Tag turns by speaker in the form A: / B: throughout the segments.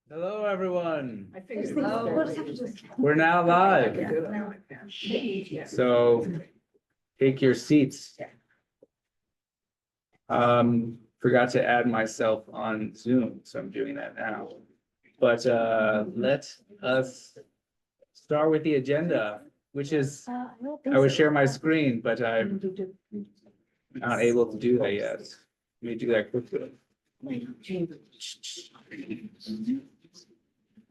A: Hello, everyone.
B: I figured.
A: We're now live, so take your seats. Forgot to add myself on Zoom, so I'm doing that now. But let us start with the agenda, which is, I would share my screen, but I'm not able to do that yet. Let me do that quickly.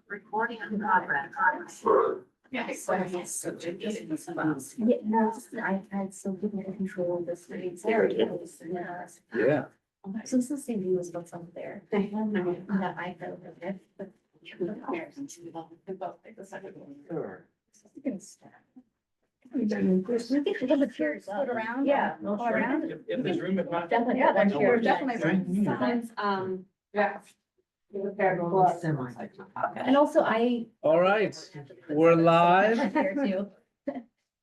C: Recording in progress.
B: Yes.
C: Yeah, no, I had so good control of the screen.
A: Yeah.
C: So it's the same view as what's up there. That I felt of it, but. We get to the chairs put around. Yeah. All around.
A: If there's room, if not.
C: Definitely, yeah, that chair definitely. Sometimes,
B: Yeah.
C: and also I.
A: All right, we're live.
C: Here too.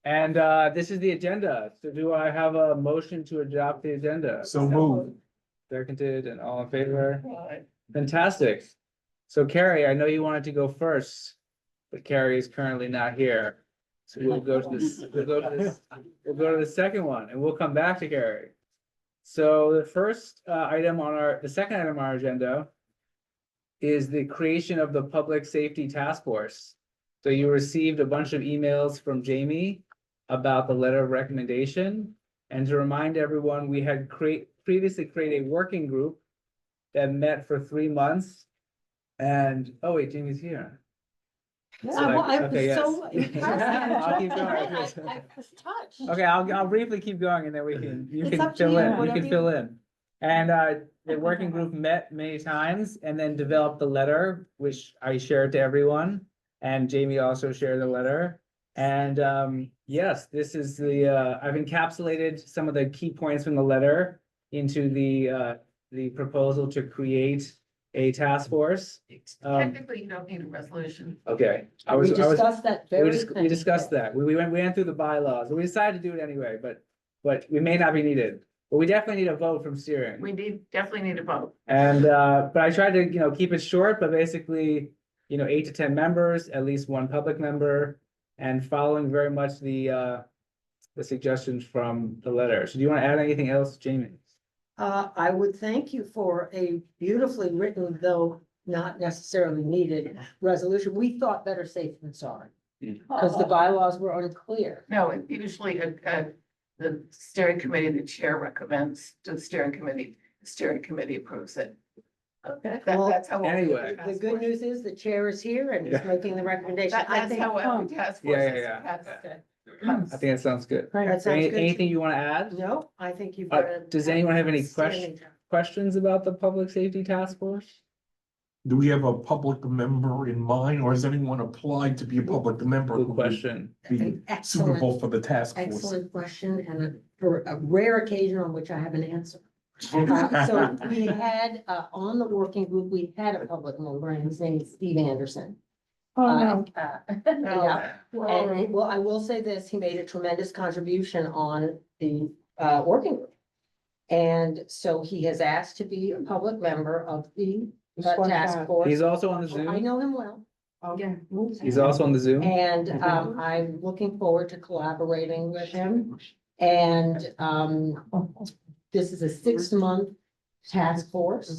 A: And this is the agenda. So do I have a motion to adopt the agenda?
D: So moved.
A: Seconded and all in favor? Fantastic. So Carrie, I know you wanted to go first, but Carrie is currently not here. So we'll go to this, we'll go to the second one and we'll come back to Carrie. So the first item on the second item on our agenda is the creation of the Public Safety Task Force. So you received a bunch of emails from Jamie about the letter of recommendation. And to remind everyone, we had previously created a working group that met for 3 months. And, oh wait, Jamie's here. Okay, yes. I'll keep going.
B: I was touched.
A: Okay, I'll briefly keep going and then you
B: It's
A: can
B: up to
A: fill
B: you,
A: in, you
B: whatever
A: can
B: you-
A: fill in. And the working group met many times and then developed the letter, which I shared to everyone. And Jamie also shared the letter. And yes, this is I've encapsulated some of the key points from the letter into the proposal to create a task force.
B: Technically, you don't need a resolution.
A: Okay,
E: We discussed that
A: we
E: very.
A: we discussed that. We went through the bylaws, but we decided to do it anyway, but we may not be needed. But we definitely need a vote from steering.
B: We definitely need a vote.
A: And but I tried to, keep it short, but basically, 8 to 10 members, at least one public member, and following very much the suggestions from the letter. So do you want to add anything else, Jamie?
E: I would thank you for a beautifully written, though not necessarily needed resolution. We thought better safe than sorry. Because the bylaws were unclear.
B: No, usually the steering committee, the chair recommends to the steering committee approves it.
E: Okay.
B: That's how.
A: Anyway.
E: The good news is the chair is here and he's
A: Yeah.
E: making the recommendation. I
B: That's
E: think.
B: how every task force is.
A: Yeah.
B: That's-
A: I think that sounds good.
E: That sounds good.
A: Anything you want to add?
E: No, I think you've got. a-
A: Does anyone have any
E: outstanding job.
A: questions about the Public Safety Task Force?
D: Do we have a public member in mind, or has anyone applied to be a public member?
A: Good
D: who would
A: question.
D: Be
E: An excellent-
D: suitable for the task force.
E: Excellent question, and for a rare occasion on which I have an answer. So we had, on the working group, we had a public member, and his name is Steve Anderson.
B: No.
E: Yeah, and well, I will say this, he made a tremendous contribution on the working group. And so he has asked to be a public member of the task force.
A: He's also on the
E: I
A: Zoom.
E: know him well.
B: Yeah.
A: He's also on the Zoom.
E: And I'm looking forward to collaborating with him. And this is a 6-month task force.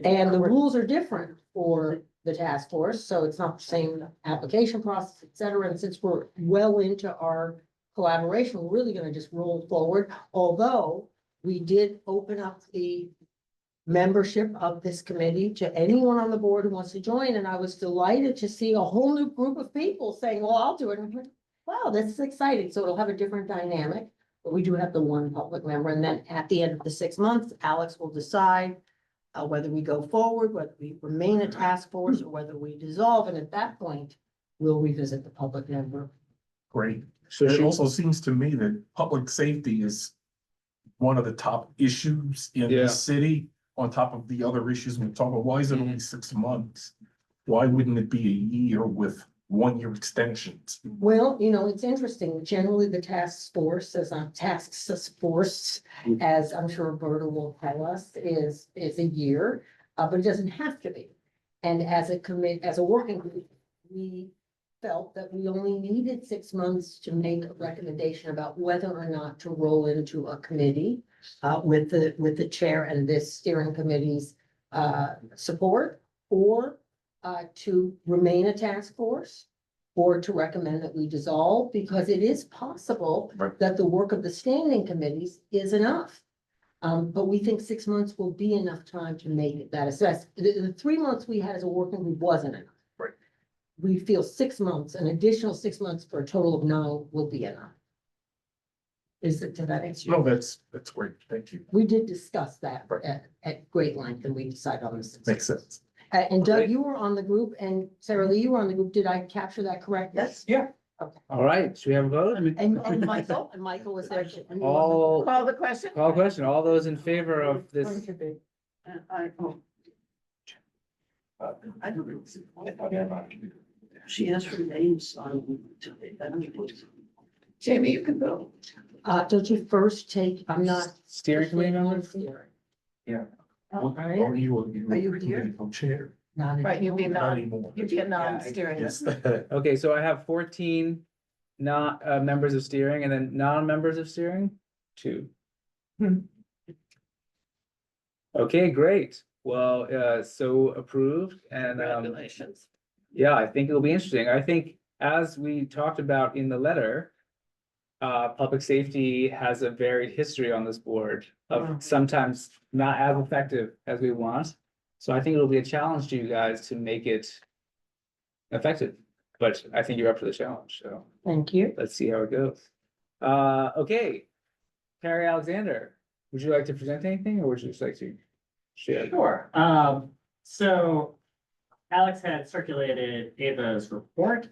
E: And the rules are different for the task force, so it's not the same application process, et cetera. And since we're well into our collaboration, we're really gonna just roll forward. Although we did open up the membership of this committee to anyone on the board who wants to join, and I was delighted to see a whole new group of people saying, well, I'll do it. And I'm like, wow, this is exciting. So it'll have a different dynamic. But we do have the one public member, and then at the end of the 6 months, Alex will decide whether we go forward, whether we remain a task force, or whether we dissolve, and at that point, we'll revisit the public member.
D: Great.
A: So
D: It
A: she,
D: also seems to me that public safety is one of the top issues in
A: Yeah.
D: the city, on top of the other issues we talk about. Why is it only 6 months? Why wouldn't it be a year with 1-year extensions?
E: Well, it's interesting. Generally, the task force, as as I'm sure Roberta will tell us, is a year. but it doesn't have to be. And as a commit, as a working group, we felt that we only needed 6 months to make a recommendation about whether or not to roll into a committee with the chair and this steering committee's support, or to remain a task force, or to recommend that we dissolve, because it is possible
D: Right.
E: that the work of the standing committees is enough. But we think 6 months will be enough time to make that assess. The 3 months we had as a working group wasn't enough.
D: Right.
E: We feel 6 months, an additional 6 months for a total of 9 will be enough. Is it, did that answer?
D: No, that's great. Thank you.
E: We did discuss that
D: Right.
E: at great length, and we decided on the 6
D: Makes sense.
E: And Doug,
A: Great.
E: you were on the group, and Sarah Lee, you were on the group. Did I capture that correctly?
B: Yes.
D: Yeah.
A: All right, should we have a vote?
E: And Michael was there. too. And you were on the-
A: All,
B: Call the question?
A: call question, all those in favor of this,
F: I don't know. She has her names on today.
B: Jamie, you can go.
E: Don't you first take, I'm not.
A: steering committee members?
E: All right,
D: Are you
F: here?
D: Co-chair.
E: not.
B: Right, you'd be
D: Not
B: non,
D: anymore.
B: you'd be a non-steering.
D: Yes.
A: Okay, so I have 14 not members of steering, and then non-members of steering, 2. Okay, great. Well, so approved, and
B: Congratulations.
A: yeah, I think it'll be interesting. I think as we talked about in the letter, public safety has a varied history on this board of sometimes not as effective as we want. So I think it'll be a challenge to you guys to make it effective, but I think you're up for the challenge, so
E: Thank you.
A: let's see how it goes. Okay, Carrie Alexander, would you like to present anything, or would you just like to share?
G: Sure. So Alex had circulated Ava's report,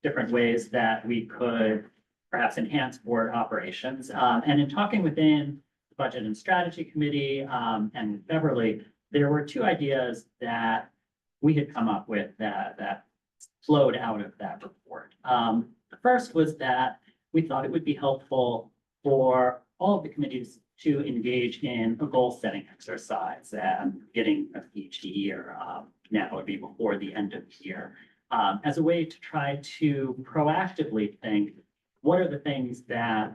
G: different ways that we could perhaps enhance board operations. And in talking within the Budget and Strategy Committee, and with Beverly, there were 2 ideas that we had come up with that flowed out of that report. The first was that we thought it would be helpful for all of the committees to engage in a goal-setting exercise at the beginning of each year. Now it would be before the end of the year, as a way to try to proactively think, what are the things that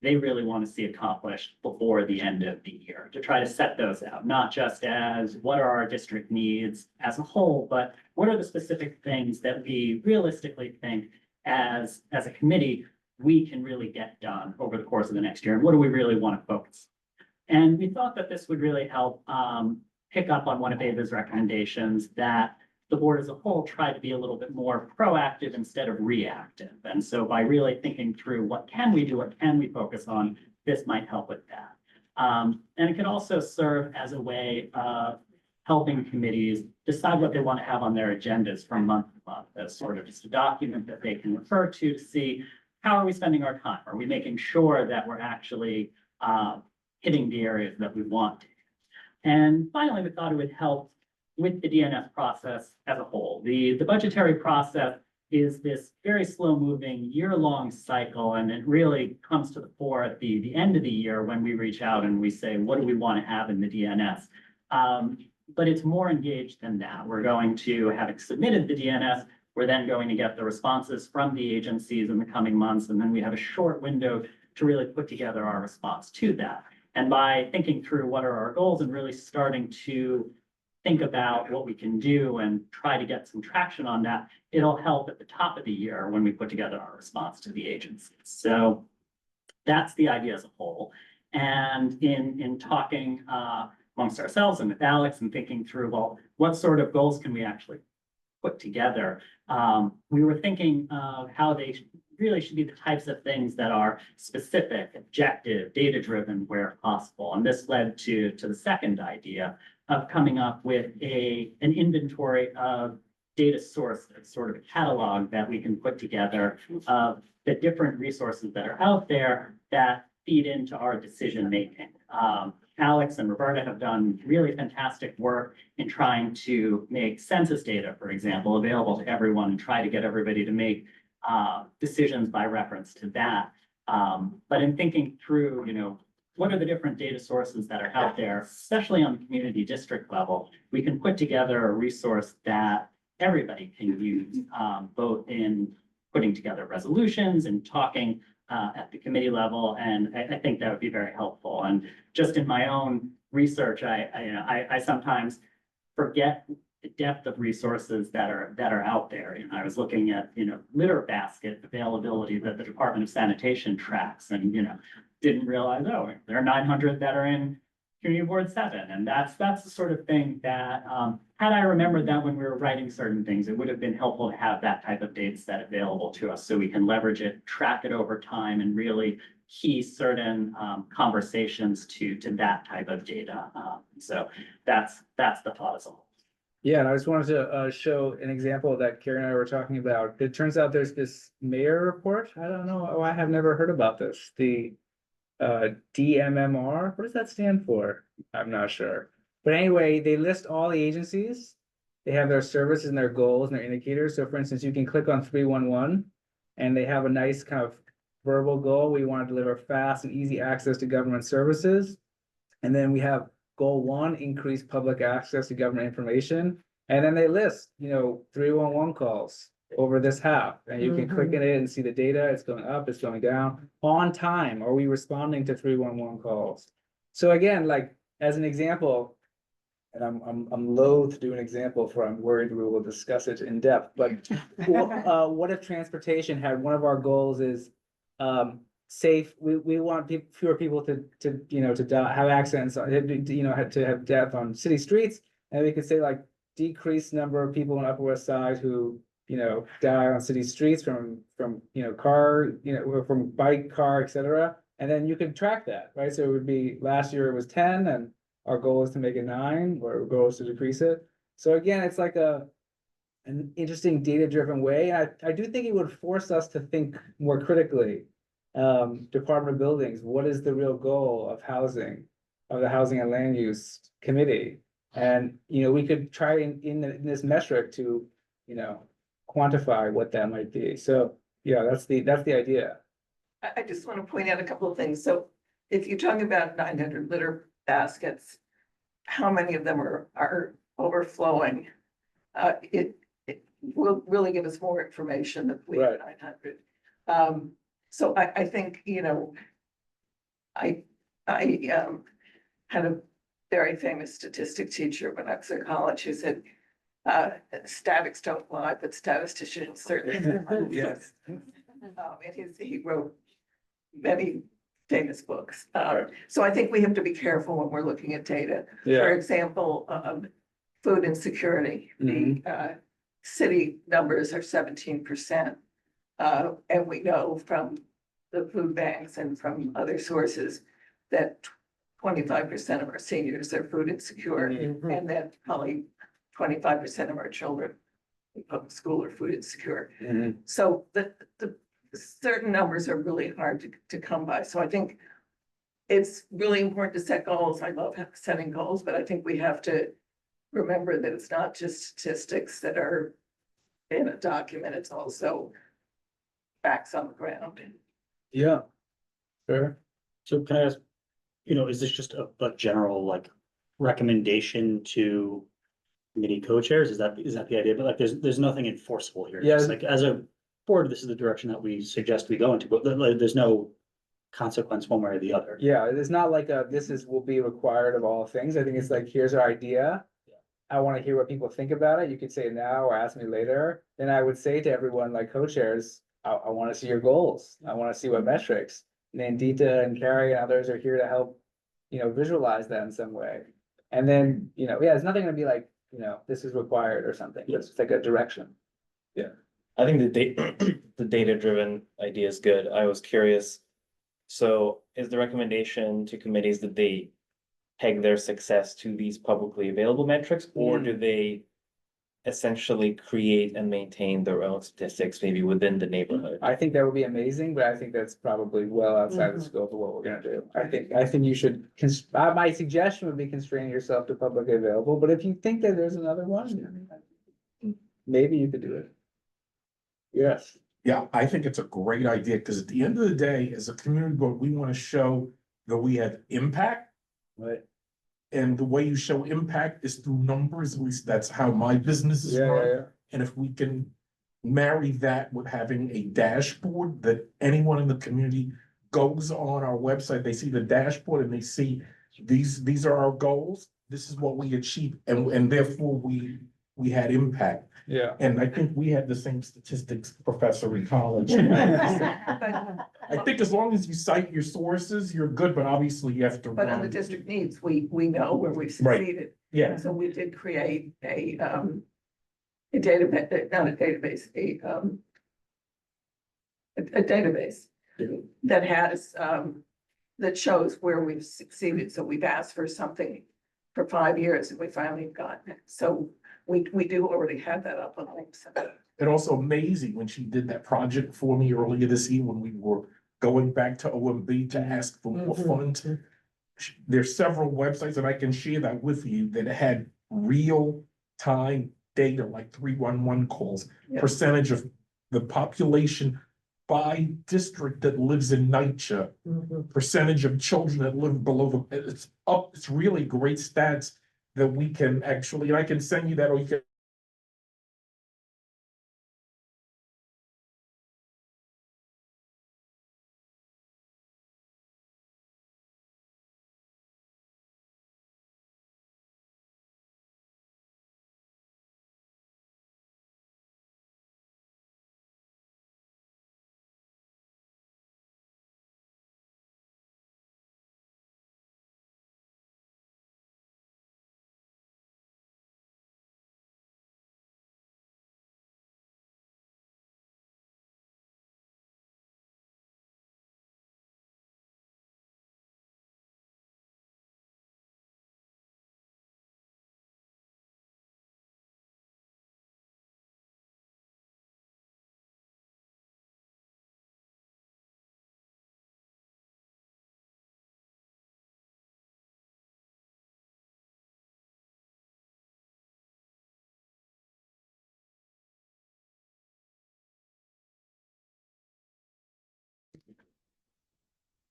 G: they really want to see accomplished before the end of the year, to try to set those out, not just as what are our district needs as a whole, but what are the specific things that we realistically think as a committee we can really get done over the course of the next year, and what do we really want to focus? And we thought that this would really help pick up on one of Ava's recommendations, that the board as a whole try to be a little bit more proactive instead of reactive. And so by really thinking through what can we do, what can we focus on, this might help with that. And it can also serve as a way of helping committees decide what they want to have on their agendas from month to month, as sort of just a document that they can refer to see how are we spending our time? Are we making sure that we're actually hitting the areas that we want to? And finally, we thought it would help with the DNS process as a whole. The budgetary process is this very slow-moving, year-long cycle, and it really comes to the fore at the end of the year when we reach out and we say, what do we want to have in the DNS? But it's more engaged than that. We're going to, having submitted the DNS, we're then going to get the responses from the agencies in the coming months, and then we have a short window to really put together our response to that. And by thinking through what are our goals and really starting to think about what we can do and try to get some traction on that, it'll help at the top of the year when we put together our response to the agencies. So that's the idea as a whole. And in talking amongst ourselves and with Alex and thinking through, well, what sort of goals can we actually put together? We were thinking of how they really should be the types of things that are specific, objective, data-driven where possible. And this led to the second idea of coming up with an inventory of data sources, sort of a catalog that we can put together of the different resources that are out there that feed into our decision-making. Alex and Roberta have done really fantastic work in trying to make census data, for example, available to everyone and try to get everybody to make decisions by reference to that. But in thinking through, what are the different data sources that are out there, especially on the community district level? We can put together a resource that everybody can use, both in putting together resolutions and talking at the committee level, and I think that would be very helpful. And just in my own research, I sometimes forget the depth of resources that are out there. And I was looking at, litter basket availability that the Department of Sanitation tracks, and, didn't realize, oh, there are 900 that are in Community Board 7. And that's the sort of thing that, had I remembered that when we were writing certain things, it would have been helpful to have that type of data set available to us so we can leverage it, track it over time, and really key certain conversations to that type of data. So that's the thought as a whole.
A: Yeah, and I just wanted to show an example that Carrie and I were talking about. It turns out there's this mayor report. I don't know, I have never heard about this. The DMMR, what does that stand for? I'm not sure. But anyway, they list all the agencies. They have their services and their goals and their indicators. So for instance, you can click on 311 and they have a nice kind of verbal goal. We want to deliver fast and easy access to government services. And then we have goal 1, increase public access to government information. And then they list, 311 calls over this half, and you can click in it and see the data. It's going up, it's going down. On time, are we responding to 311 calls? So again, like as an example, and I'm loath to do an example for I'm worried we will discuss it in depth, but what if transportation had one of our goals is safe, we want fewer people to die, have accidents, to have death on city streets, and we could say like decrease number of people on Upper West Side who die on city streets from car, from bike, car, etc. And then you can track that, right? So it would be last year it was 10, and our goal is to make it 9, or our goal is to decrease it. So again, it's like an interesting data-driven way. I do think it would force us to think more critically. Department of Buildings, what is the real goal of housing, of the Housing and Land Use Committee? And we could try in this metric to quantify what that might be. So yeah, that's the idea.
B: I just want to point out a couple of things. So if you're talking about 900 litter baskets, how many of them are overflowing? It will really give us more information if we have 900. So I think, I had a very famous statistic teacher when I was in college who said, statics don't lie, but statisticians certainly do.
A: Yes.
B: And he wrote many famous books. So I think we have to be careful when we're looking at data. For
A: Yeah.
B: example, food insecurity, the city numbers are 17%. And we know from the food banks and from other sources that 25% of our seniors are food insecure, and that probably 25% of our children in public school are food insecure. So the certain numbers are really hard to come by. So I think it's really important to set goals. I love setting goals, but I think we have to remember that it's not just statistics that are in a document, it's also facts on the ground.
A: Yeah. Sure.
H: So can I ask, is this just a general recommendation to committee co-chairs? Is that the idea? But there's nothing enforceable here.
A: Yeah.
H: Just as a board, this is the direction that we suggest we go into, but there's no consequence one way or the other.
A: Yeah, it's not like will be required of all things. I think it's like, here's our idea. I want to hear what people think about it. You could say it now or ask me later. Then I would say to everyone, like co-chairs, I want to see your goals. I want to see what metrics. And Nandita and Carrie and others are here to help, visualize that in some way. And then, it's nothing to be like, this is required or something. It's just like a direction.
I: I think the data-driven idea is good. I was curious. So is the recommendation to committees that they peg their success to these publicly available metrics, or do they essentially create and maintain their own statistics, maybe within the neighborhood?
A: I think that would be amazing, but I think that's probably well outside the scope of what we're gonna do. I think you should, my suggestion would be constraining yourself to publicly available, but if you think that there's another one, maybe you could do it. Yes.
D: Yeah, I think it's a great idea, because at the end of the day, as a community board, we want to show that we have impact.
A: Right.
D: And the way you show impact is through numbers, at least that's how my business is
A: Yeah,
D: run.
A: yeah,
D: And if we can marry that with having a dashboard that anyone in the community goes on our website, they see the dashboard and they see these are our goals, this is what we achieved, and therefore we had impact.
A: yeah.
D: And I think we had the same statistics professor in college.
B: But
D: I think as long as you cite your sources, you're good, but obviously you have to
B: But on the
D: run.
B: district needs, we know where we've
D: Right.
B: succeeded.
D: Yeah,
B: So we did create a database, not a database, a database that has, that shows where we've succeeded. So we've asked for something for 5 years and we finally gotten it. So we do already have that up on the website.
D: and also amazing when she did that project for me earlier this year when we were going back to OMB to ask for more
E: Mhm.
D: funds. There's several websites and I can share that with you that had real time data like 311 calls,
B: Yeah.
D: percentage of the population by district that lives in NYCHA,
E: Mhm.
D: percentage of children that live below the, it's really great stats that we can actually, and I can send you that or you can.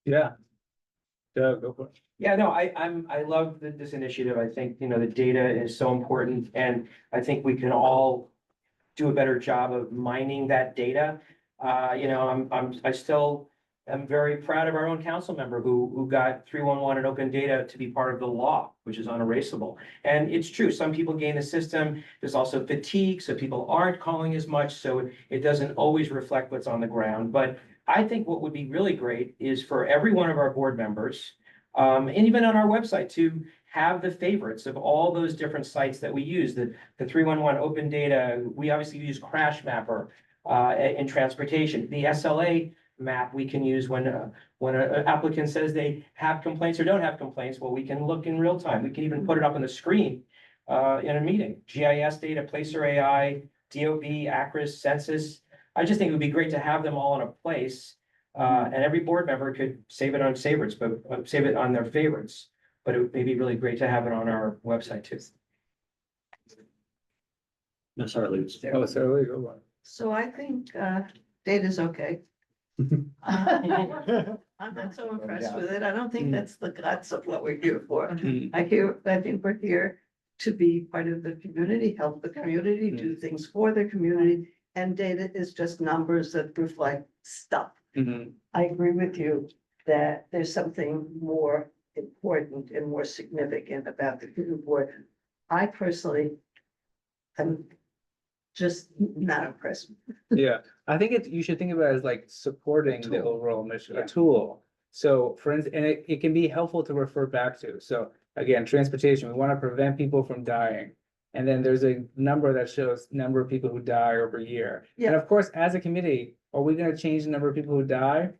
A: Yeah. Doug, go for it.
J: Yeah, no, I love this initiative. I think, the data is so important and I think we can all do a better job of mining that data. I still am very proud of our own council member who got 311 and open data to be part of the law, which is unerasable. And it's true, some people gain the system. There's also fatigue, so people aren't calling as much, so it doesn't always reflect what's on the ground. But I think what would be really great is for every one of our board members, and even on our website, to have the favorites of all those different sites that we use, the 311 open data. We obviously use Crash Mapper in transportation. The SLA map we can use when an applicant says they have complaints or don't have complaints. Well, we can look in real time. We can even put it up on the screen in a meeting. GIS data, Placer AI, DOB, ACRIS, Census. I just think it would be great to have them all in a place. And every board member could save it on favorites, but save it on their favorites. But it may be really great to have it on our website too.
H: No, sorry, Lou.
A: Oh, so we go on.
F: So I think data's okay. I'm not so impressed with it. I don't think that's the guts of what we're here for. I think we're here to be part of the community, help the community, do things for the community. And data is just numbers that reflect stuff.
A: Mhm.
F: I agree with you that there's something more important and more significant about the community board. I personally am just not impressed.
A: Yeah, I think you should think about it as like supporting the
F: Tool.
A: overall mission,
F: Yeah.
A: a tool. So for instance, and it can be helpful to refer back to. So again, transportation, we want to prevent people from dying. And then there's a number that shows number of people who die over a year. And
F: Yeah.
A: of course, as a committee, are we gonna change the number of people who die?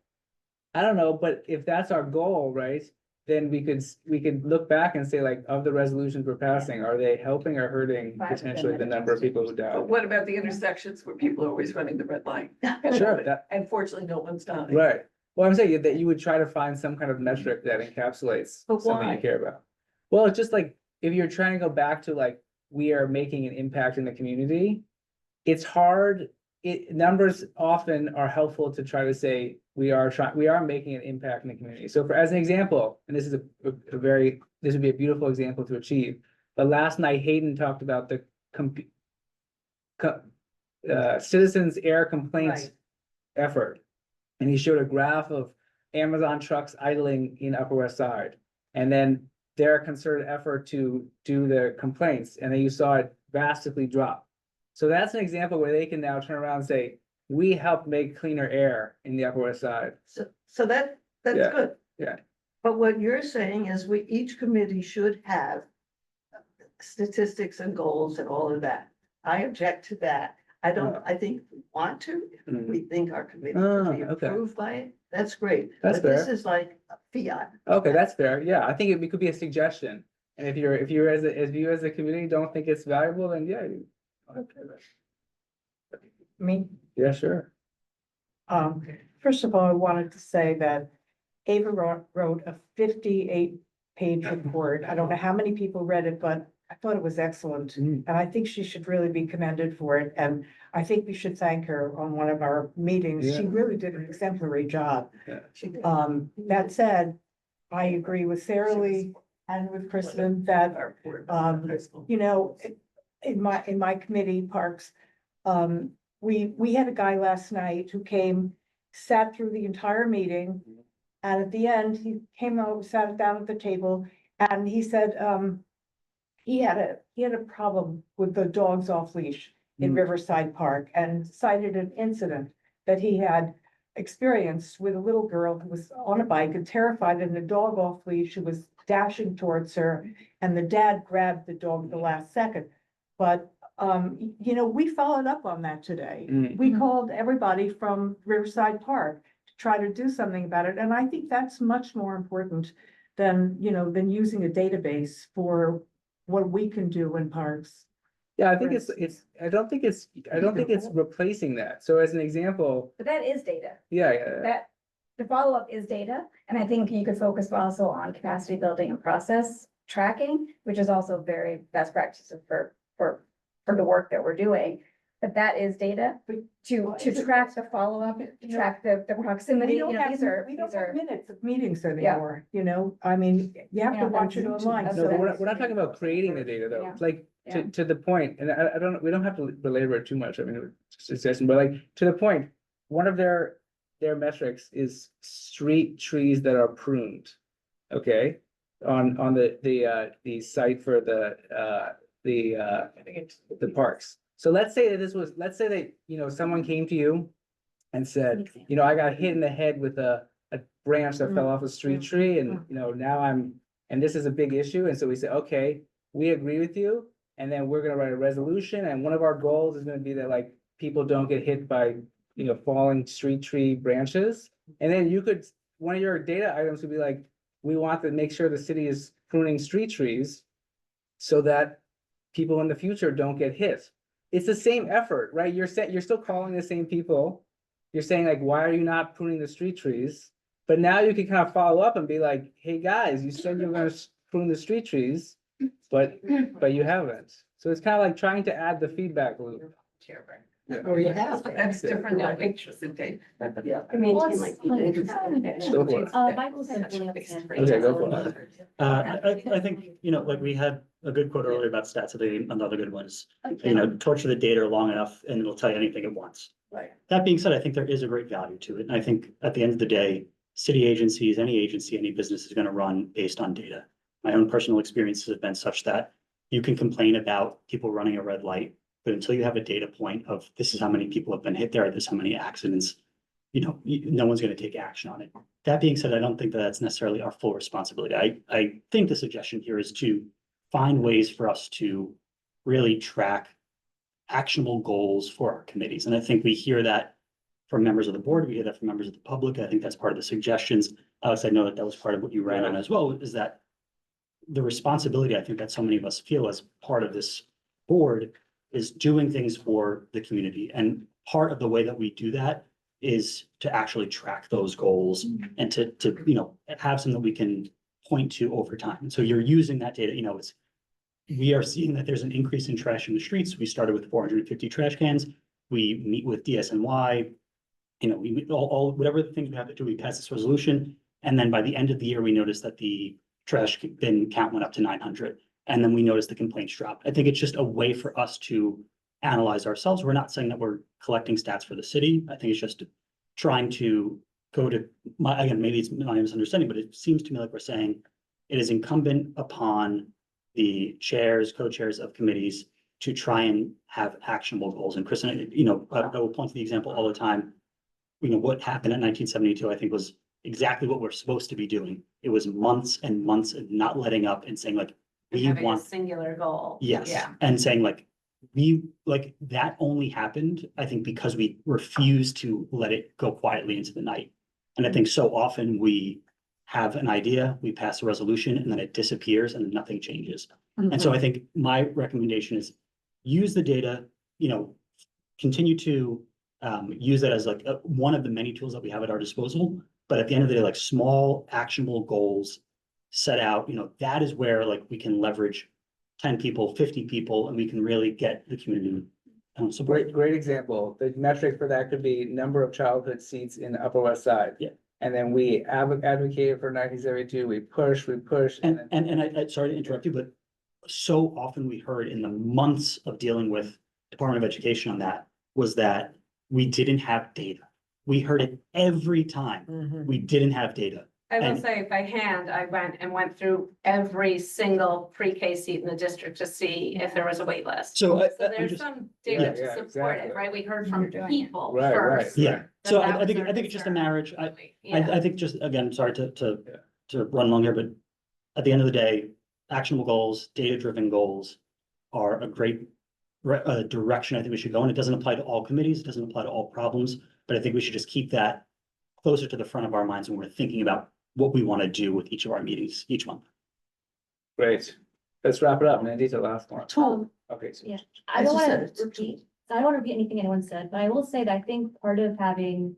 A: I don't know, but if that's our goal, right? Then we could look back and say like, of the resolutions we're passing, are they helping or hurting potentially the number of people who die?
B: But what about the intersections where people are always running the red light?
A: Sure, that,
B: And fortunately, no one's dying.
A: right. Well, I'm saying that you would try to find some kind of metric that encapsulates
F: But
A: something you
F: why?
A: care about. Well, it's just like, if you're trying to go back to like, we are making an impact in the community, it's hard. Numbers often are helpful to try to say, we are making an impact in the community. So for, as an example, and this is this would be a beautiful example to achieve. But last night Hayden talked about the citizens air complaints
F: Right.
A: effort. And he showed a graph of Amazon trucks idling in Upper West Side. And then their concerted effort to do the complaints, and then you saw it drastically drop. So that's an example where they can now turn around and say, we helped make cleaner air in the Upper West Side.
F: So that's
A: Yeah,
F: good.
A: yeah.
F: But what you're saying is each committee should have statistics and goals and all of that. I object to that. I think we want to, if we think our committee can be
A: okay.
F: approved by it, that's great.
A: That's
F: But this
A: fair.
F: is like a fiat.
A: Okay, that's fair. Yeah, I think it could be a suggestion. And if you as a community don't think it's valuable, then yeah.
K: Me,
A: Yeah, sure.
K: first of all, I wanted to say that Ava wrote a 58-page report. I don't know how many people read it, but I thought it was excellent.
A: Mm.
K: And I think she should really be commended for it. And I think we should thank her on one of our meetings. She
A: Yeah.
K: really did an exemplary job.
B: She did.
K: That said, I agree with Sarah Lee and with Kristen that, you know, in my committee, Parks, we had a guy last night who came, sat through the entire meeting. And at the end, he came out, sat down at the table, and he said, he had a problem with the dogs off leash in
A: Mm.
K: Riverside Park, and cited an incident that he had experienced with a little girl who was on a bike and terrified, and the dog off leash, who was dashing towards her, and the dad grabbed the dog at the last second. But, you know, we followed up on that today.
A: Mm.
K: We called everybody from Riverside Park to try to do something about it, and I think that's much more important than, you know, than using a database for what we can do in parks.
A: Yeah, I think I don't think it's replacing that. So as an example,
C: But that is data.
A: yeah.
C: That, the follow-up is data, and I think you could focus also on capacity building and process tracking, which is also very best practices for the work that we're doing. But that is data to track the follow-up, track the proximity,
K: We
C: you
K: don't
C: know,
K: have,
C: these are,
K: we don't have minutes of meetings
C: Yeah.
K: anymore, you know, I mean, you have to
C: Yeah,
K: watch it
C: that's-
K: online.
C: that's
A: No,
K: so
A: but
C: what
A: we're not talking about creating the data though.
C: Yeah.
A: It's like
C: Yeah.
A: to the point, and we don't have to belabor it too much. I mean, it's just suggestion, but like to the point, one of their metrics is street trees that are pruned. Okay, on the site for the parks. So let's say that, you know, someone came to you and said, you know, I got hit in the head with a branch that fell off a street tree, and, you know, now and this is a big issue, and so we say, okay, we agree with you, and then we're gonna write a resolution, and one of our goals is gonna be that, like, people don't get hit by, you know, falling street tree branches. And then one of your data items would be like, we want to make sure the city is pruning street trees so that people in the future don't get hit. It's the same effort, right? You're still calling the same people. You're saying like, why are you not pruning the street trees? But now you can kind of follow up and be like, hey, guys, you said you were gonna prune the street trees, but you haven't. So it's kind of like trying to add the feedback loop.
K: Or you have.
B: That's different than interested data.
F: Yeah.
C: I mean,
A: Go for it.
C: Michael's had
A: Okay, go for it.
H: I think, you know, like we had a good quote earlier about stats, I think another good one is, you know, torture the data long enough and it'll tell you anything it wants.
F: Right.
H: That being said, I think there is a great value to it. And I think at the end of the day, city agencies, any agency, any business is gonna run based on data. My own personal experiences have been such that you can complain about people running a red light, but until you have a data point of this is how many people have been hit there, this is how many accidents, you know, no one's gonna take action on it. That being said, I don't think that that's necessarily our full responsibility. I think the suggestion here is to find ways for us to really track actionable goals for our committees. And I think we hear that from members of the board, we hear that from members of the public. I think that's part of the suggestions. Alex, I know that was part of what you ran on as well, is that the responsibility I think that so many of us feel as part of this board is doing things for the community. And part of the way that we do that is to actually track those goals and to, you know, have something that we can point to over time. So you're using that data, you know, we are seeing that there's an increase in trash in the streets. We started with 450 trash cans. We meet with DSNY you know, all, whatever the things we have to do, we pass this resolution. And then by the end of the year, we noticed that the trash bin count went up to 900. And then we noticed the complaints dropped. I think it's just a way for us to analyze ourselves. We're not saying that we're collecting stats for the city. I think it's just trying to go to again, maybe it's my misunderstanding, but it seems to me like we're saying it is incumbent upon the chairs, co-chairs of committees to try and have actionable goals. And Kristen, you know, I will point to the example all the time. You know, what happened in 1972, I think was exactly what we're supposed to be doing. It was months and months of not letting up and saying like, we
L: Having a
H: want,
L: singular goal.
H: yes,
L: Yeah.
H: and saying like, we, like, that only happened, I think, because we refused to let it go quietly into the night. And I think so often we have an idea, we pass a resolution, and then it disappears and nothing changes. And so I think my recommendation is use the data, you know, continue to use that as like one of the many tools that we have at our disposal. But at the end of the day, like small actionable goals set out, you know, that is where like we can leverage 10 people, 50 people, and we can really get the community support.
A: Great example. The metric for that could be number of childhood seats in the Upper West Side.
H: Yeah.
A: And then we advocated for 1972, we push,
H: And
A: then.
H: I sorry to interrupt you, but so often we heard in the months of dealing with Department of Education on that was that we didn't have data. We heard it every time. We didn't have data.
L: I will
H: And-
L: say by hand, I went through every single pre-K seat in the district to see if there was a wait list.
H: So
L: So
H: I'm
L: there's
H: just,
L: some
A: Yeah,
L: data
A: yeah,
L: to support
A: exactly.
L: it, right? We heard from
C: You're doing it.
L: people
A: Right, right.
L: first.
H: yeah, so
L: that
H: I
L: was
H: think,
L: their
H: I think it's just a
L: concern.
H: marriage. I
L: Yeah.
H: think just, again, sorry
A: Yeah.
H: to run long here, but at the end of the day, actionable goals, data-driven goals are a great direction I think we should go in. It doesn't apply to all committees, it doesn't apply to all problems, but I think we should just keep that closer to the front of our minds when we're thinking about what we want to do with each of our meetings each month.
A: Great. Let's wrap it up. Mandy's the last one. Okay. So
C: Yeah.
F: I
C: I don't
F: just
C: wanna
F: said it's a
C: repeat, I don't wanna repeat anything anyone said, but I will say that I think part of having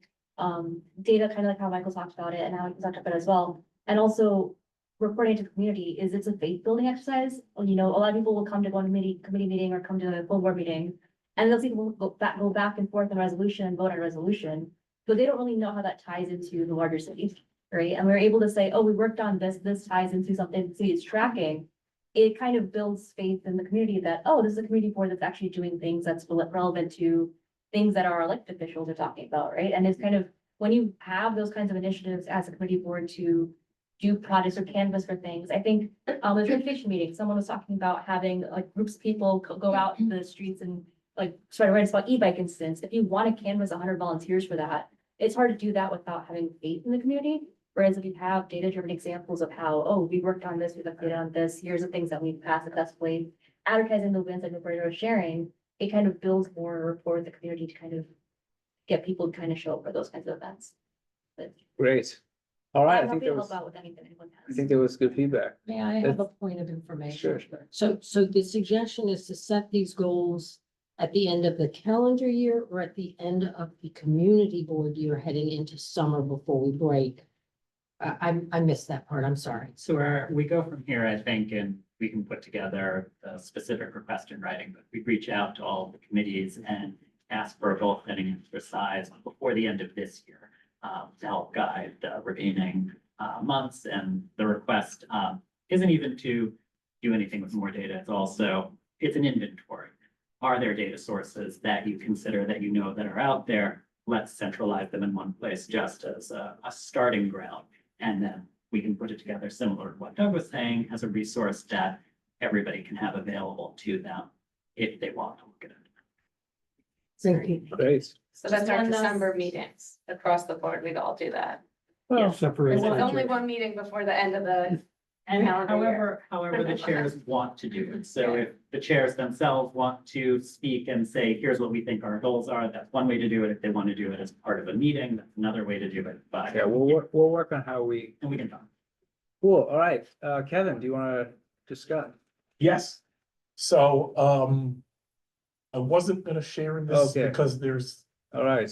C: data, kind of like how Michael talked about it and how we talked about it as well. And also reporting to the community is it's a faith building exercise. You know, a lot of people will come to one committee meeting or come to a full board meeting. And they'll see people go back and forth on resolution and vote on a resolution, but they don't really know how that ties into the larger city, right? And we're able to say, oh, we worked on this ties into something the city is tracking. It kind of builds faith in the community that, oh, this is a community board that's actually doing things that's relevant to things that our elected officials are talking about, right? And it's kind of, when you have those kinds of initiatives as a committee board to do projects or canvas for things, I think, the transportation meeting, someone was talking about having like groups of people go out in the streets and like spread awareness about e-bike incidents. If you want to canvas 100 volunteers for that, it's hard to do that without having faith in the community. Whereas if you have data-driven examples of how, oh, we worked on this, we've updated on this, here's the things that we've passed successfully, advertising the wins that Roberta was sharing, it kind of builds more rapport with the community to kind of get people to kind of show up for those kinds of events. But
A: Great. All right, I
C: I'm
A: think
C: happy
A: there
C: to
A: was,
C: help out with anything anyone
A: I
C: has.
A: think there was good feedback.
E: May I have a point of information?
A: Sure.
E: So the suggestion is to set these goals at the end of the calendar year or at the end of the community board year heading into summer before we break? I missed that part, I'm sorry.
G: So we go from here, I think, and we can put together a specific request in writing, but we reach out to all the committees and ask for a goal setting exercise before the end of this year to help guide the remaining months. And the request isn't even to do anything with more data. It's an inventory. Are there data sources that you consider that you know that are out there? Let's centralize them in one place just as a starting ground. And then we can put it together similar to what Doug was saying as a resource that everybody can have available to them if they want to look at it.
E: Thank you.
A: Great.
L: So that's our
C: Just one last-
L: December meetings across the board. We'd all do that.
A: Well,
L: It's only one meeting before the end of the
G: And
L: calendar year.
G: however the chairs want to do it. So if the chairs themselves want to speak and say, here's what we think our goals are, that's one way to do it. If they want to do it as part of a meeting, that's another way to do it. But
A: Yeah, we'll work on how we,
G: and we can talk.
A: cool. All right. Kevin, do you want to discuss?
D: Yes, so, I wasn't gonna share this
A: Okay.
D: because there's
A: All right.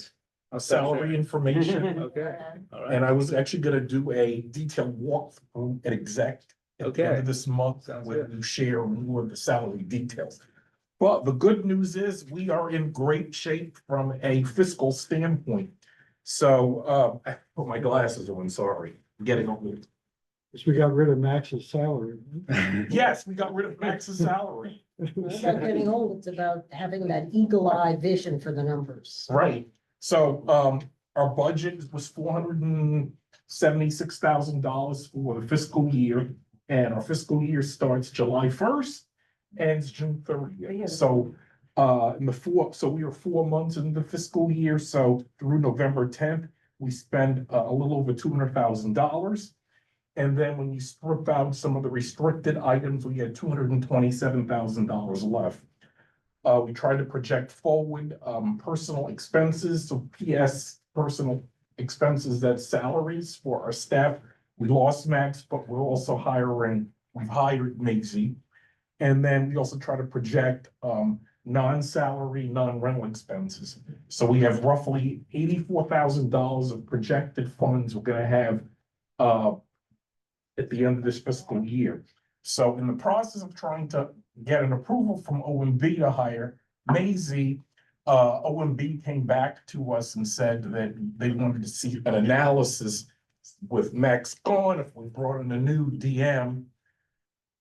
A: I'll stop
D: salary
A: sharing.
D: information.
A: Okay, all
D: And
A: right.
D: I was actually gonna do a detailed walkthrough at exec at the end
A: Okay.
D: of this month,
A: Sounds
D: where
A: good.
D: you share more of the salary details. But the good news is we are in great shape from a fiscal standpoint. So, I put my glasses on, sorry, I'm getting old.
M: We got rid of Max's salary.
D: Yes, we got rid of Max's salary.
E: It's about getting old, it's about having that eagle eye vision for the numbers.
D: Right, so, our budget was $476,000 for the fiscal year. And our fiscal year starts July first, ends June 30th. So, we are 4 months in the fiscal year, so through November 10th, we spend a little over $200,000. And then when you strip out some of the restricted items, we had $227,000 left. We try to project forward, personal expenses, so PS, personal expenses, that's salaries for our staff. We lost Max, but we're also we've hired Maisie. And then we also try to project, non-salary, non-rental expenses. So we have roughly $84,000 of projected funds we're gonna have, at the end of this fiscal year. So in the process of trying to get an approval from OMB to hire Maisie, OMB came back to us and said that they wanted to see an analysis with Max gone, if we brought in a new DM,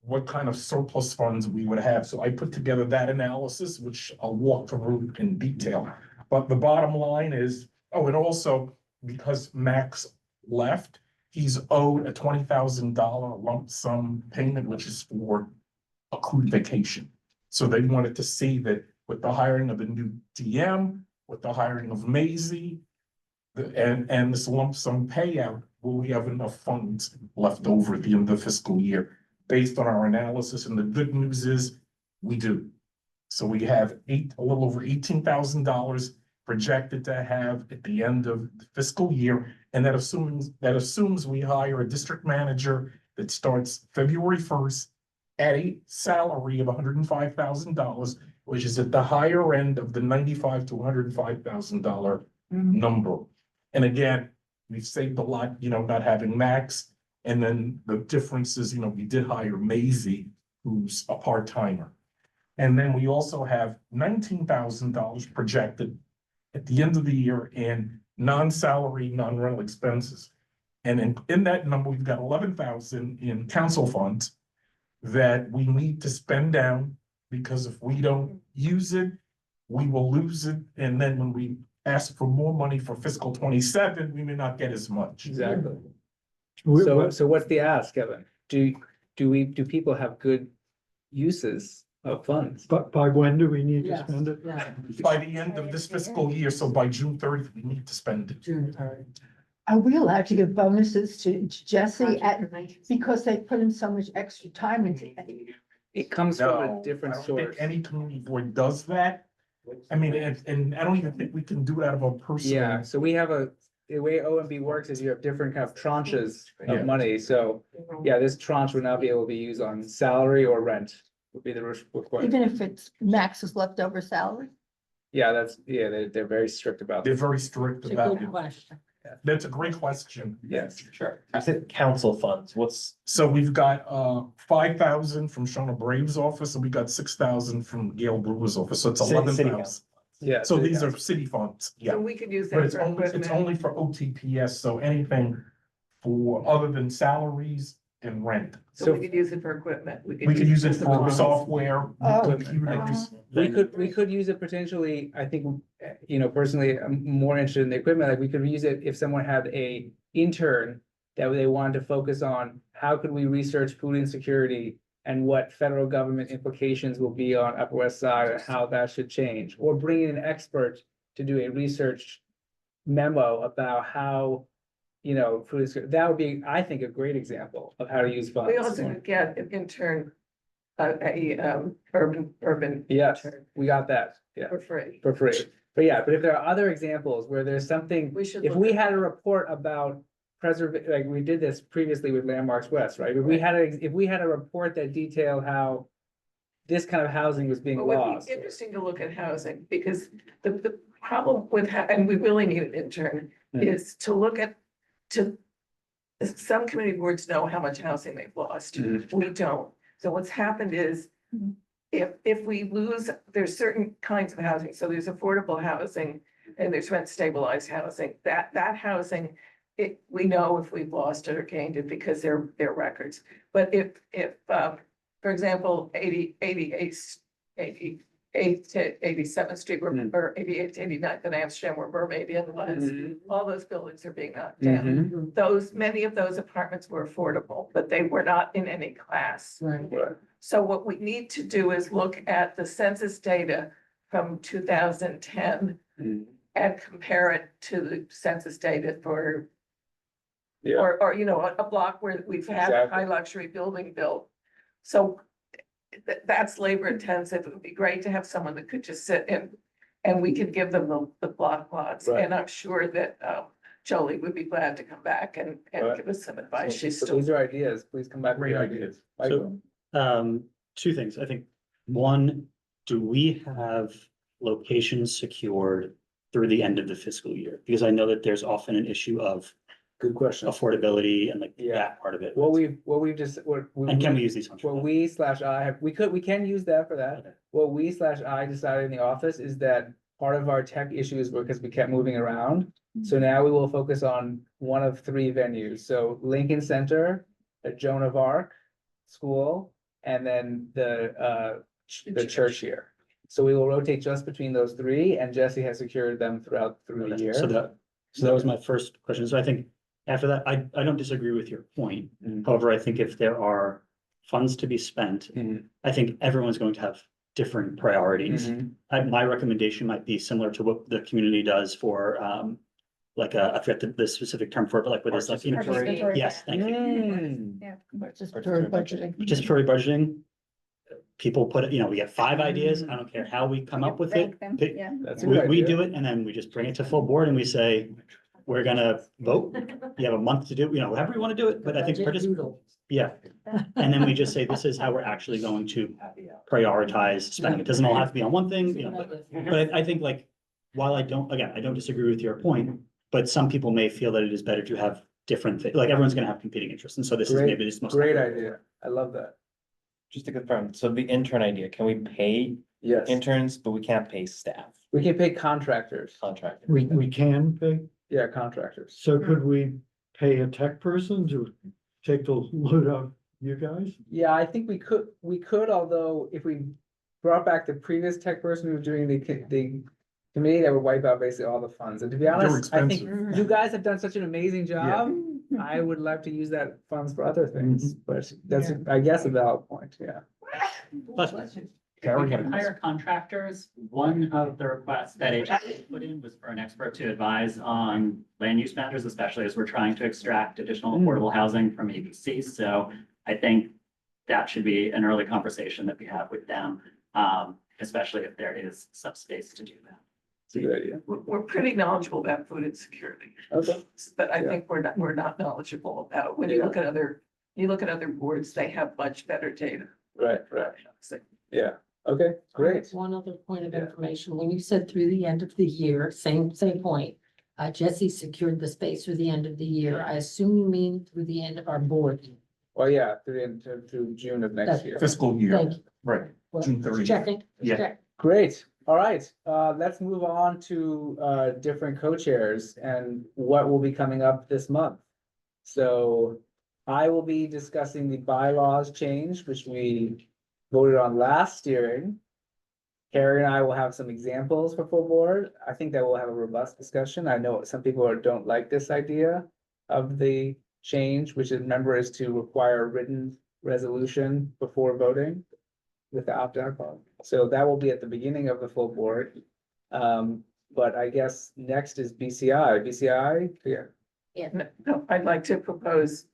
D: what kind of surplus funds we would have. So I put together that analysis, which I'll walk through in detail. But the bottom line is, and also because Max left, he's owed a $20,000 lump sum payment, which is for accrued vacation. So they wanted to see that with the hiring of the new DM, with the hiring of Maisie, and this lump sum payout, will we have enough funds left over at the end of the fiscal year? Based on our analysis, and the good news is, we do. So we have a little over $18,000 projected to have at the end of the fiscal year. And that assumes we hire a district manager that starts February 1st at a salary of $105,000, which is at the higher end of the $95,000 to $105,000 number. And again, we've saved a lot, not having Max. And then the difference is, we did hire Maisie, who's a part-timer. And then we also have $19,000 projected at the end of the year in non-salary, non-rental expenses. And in that number, we've got $11,000 in council funds that we need to spend down, because if we don't use it, we will lose it. And then when we ask for more money for fiscal 27, we may not get as much.
A: Exactly. So what's the ask, Kevin? Do people have good uses of funds?
M: But by when do we need to
E: Yes,
M: spend it?
E: yeah,
D: By the end of this fiscal year, so by June 30th, we need to spend it.
E: June 30.
K: Are we allowed to give bonuses to Jesse because they put in so much extra time into it?
A: It comes from
D: No,
A: a different
D: I don't think
A: source.
D: any community board does that. I mean, and I don't even think we can do it out of our personal.
A: Yeah, so we have the way OMB works is you have different kind of tranches
D: Yeah.
A: of money, so, yeah, this tranche would not be able to be used on salary or rent, would be the requirement.
K: Even if it's Max's leftover salary?
A: Yeah, they're very strict about
D: They're
A: this.
D: very strict
E: It's a
D: about
E: good
D: it.
E: question.
D: That's a great question.
A: Yes, sure.
I: You said council funds, what's,
D: So we've got 5,000 from Shona Brave's office, and we got 6,000 from Gail Brewer's office, so it's
I: City
D: 11,000.
I: council.
A: Yeah.
D: So these are city funds, yeah,
B: So we could use
D: but
B: that
D: it's
B: for
D: only
B: equipment.
D: for OTPS, so anything for other than salaries and rent.
B: So we could use it for equipment.
D: We could use it for
B: supplies.
D: software,
K: Oh.
D: computers.
A: We could use it potentially, I think, personally, I'm more interested in the equipment, like we could use it if someone had a intern that they wanted to focus on, how could we research food insecurity and what federal government implications will be on Upper West Side and how that should change, or bring in an expert to do a research memo about how, food insecurity, that would be, I think, a great example of how to use funds.
B: We also could get an intern, urban.
A: Yes,
B: intern
A: we got that, yeah,
B: For free.
A: for free. But yeah, but if there are other examples where there's something,
B: We should.
A: if
B: look
A: we
B: at
A: had a
B: that.
A: report about like we did this previously with Landmarks West, right? If we had a report that detailed how this kind of housing was being
B: But it would
A: lost.
B: be interesting to look at housing, because the problem with, and we really need an intern,
A: Hmm.
B: is to look at, some community boards know how much housing they've lost.
A: Mhm.
B: We don't. So what's happened is, if we lose, there's certain kinds of housing, so there's affordable housing, and there's rent stabilized housing, that housing, we know if we've lost it or gained it because they're records. But if, for example, 88th to 87th Street or 88th to 89th in Amsterdam where Burmadian was, all those buildings are being knocked down. Many of those apartments were affordable, but they were not in any class.
E: Right.
B: So what we need to do is look at the census data from 2010 and compare it to the census data for,
A: Yeah.
B: or, you know, a block where we've had a
A: Exactly.
B: high luxury building built. So that's labor intensive. It would be great to have someone that could just sit in and we could give them the block plots.
A: Right.
B: And I'm sure that Jolie would be glad to come back and
A: Right.
B: give us some advice. She's
A: So
B: still.
A: these are ideas. Please come back with
D: Great
A: your
D: ideas.
A: Michael?
H: Two things. I think, one, do we have locations secured through the end of the fiscal year? Because I know that there's often an issue of
A: Good question.
H: affordability and like
A: Yeah.
H: that part of it.
A: What we've just, what.
H: And can we use these funds? for
A: What
H: that?
A: we/I have, we can use that for that. What we/I decided in the office is that part of our tech issues were because we kept moving around. So now we will focus on one of three venues. So Lincoln Center, at Joan of Arc School, and then the church here. So we will rotate just between those three, and Jesse has secured them through the year.
H: So that was my first question. So I think after that, I don't disagree with your point.
A: Mhm.
H: However, I think if there are funds to be spent,
A: Mhm.
H: I think everyone's going to have different priorities.
A: Mhm.
H: My recommendation might be similar to what the community does for, like, I forget the specific term for it, but like with this, like, you know,
C: Participatory
H: yes, thank you.
A: Mm.
C: Yeah.
E: Participatory budgeting.
H: Participatory budgeting. People put, we get 5 ideas. I don't care how we come up with it.
C: Rank them,
H: Pick-
C: yeah.
A: That's a
H: We,
A: good
H: we
A: idea.
H: do it and then we just bring it to full board and we say, we're gonna vote. You have a month to do, however you wanna do it, but I think,
E: Budget doodle.
H: yeah. And then we just say, this is how we're actually going to prioritize spending. It doesn't all have to be on one thing, but I think like, while I don't disagree with your point, but some people may feel that it is better to have different, like everyone's gonna have competing interests. And so this is
A: Great,
H: maybe this most.
A: Great idea. I love that.
I: Just to confirm, so the intern idea, can we pay
A: Yes,
I: interns, but we can't pay staff,
A: we can pay contractors.
I: contractors?
M: We can pay,
A: Yeah, contractors.
M: so could we pay a tech person to take the load off you guys?
A: Yeah, I think we could, although if we brought back the previous tech person who was doing the committee, that would wipe out basically all the funds. And to be honest, I think
D: expensive.
A: you guys have done such an amazing job. I would love to use that funds for other things, but that's, I guess, a valid point, yeah.
H: Plus,
G: If we can hire contractors, one of the requests that HSA put in was for an expert to advise on land use matters, especially as we're trying to extract additional affordable housing from ABC. So I think that should be an early conversation that we have with them, especially if there is some space to do that.
A: It's a good idea.
B: We're pretty knowledgeable about food insecurity,
A: Okay.
B: but I
A: Yeah.
B: think we're not knowledgeable about, when you look at other boards, they have much better data.
A: Right, yeah. Okay, great.
E: One other point of
A: Yeah.
E: information, when you said through the end of the year, same point. Jesse secured the space through the end of the year. I assume you mean through the end of our board.
A: Well, yeah, through June of next
E: That's-
A: year.
D: Fiscal year,
E: Thank you.
D: right,
E: Well,
D: June 30th.
E: Checking.
D: Yeah.
E: check.
A: Great, all right, let's move on to different co-chairs and what will be coming up this month. So I will be discussing the bylaws change, which we voted on last steering. Carrie and I will have some examples for full board. I think that we'll have a robust discussion. I know some people don't like this idea of the change, which is, remember, is to require a written resolution before voting with the opt-out clause. So that will be at the beginning of the full board. But I guess next is BCI, yeah.
B: No, I'd like to propose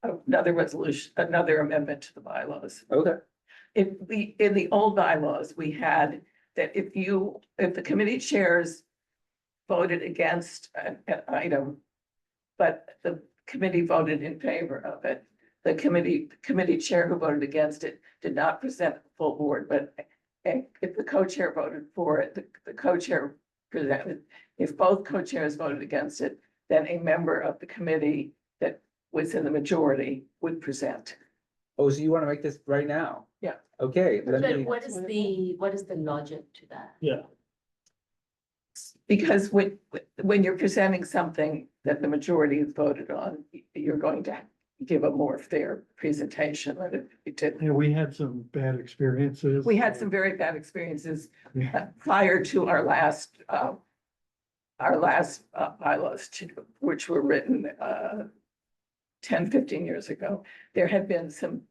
B: another resolution, another amendment to the bylaws.
A: Okay,
B: In the old bylaws, we had that if the committee chairs voted against an item, but the committee voted in favor of it, the committee chair who voted against it did not present the full board, but if the co-chair voted for it, the co-chair presented. If both co-chairs voted against it, then a member of the committee that was in the majority would present.
A: oh, so you want to make this right now?
B: Yeah.
A: Okay, let me,
L: What is the logic to that?
H: Yeah.
B: Because when you're presenting something that the majority has voted on, you're going to give a more fair presentation than if you did.
M: Yeah, we had some bad experiences.
B: We had some very bad experiences
M: Yeah.
B: prior to our last bylaws, which were written 10, 15 years ago. There had been some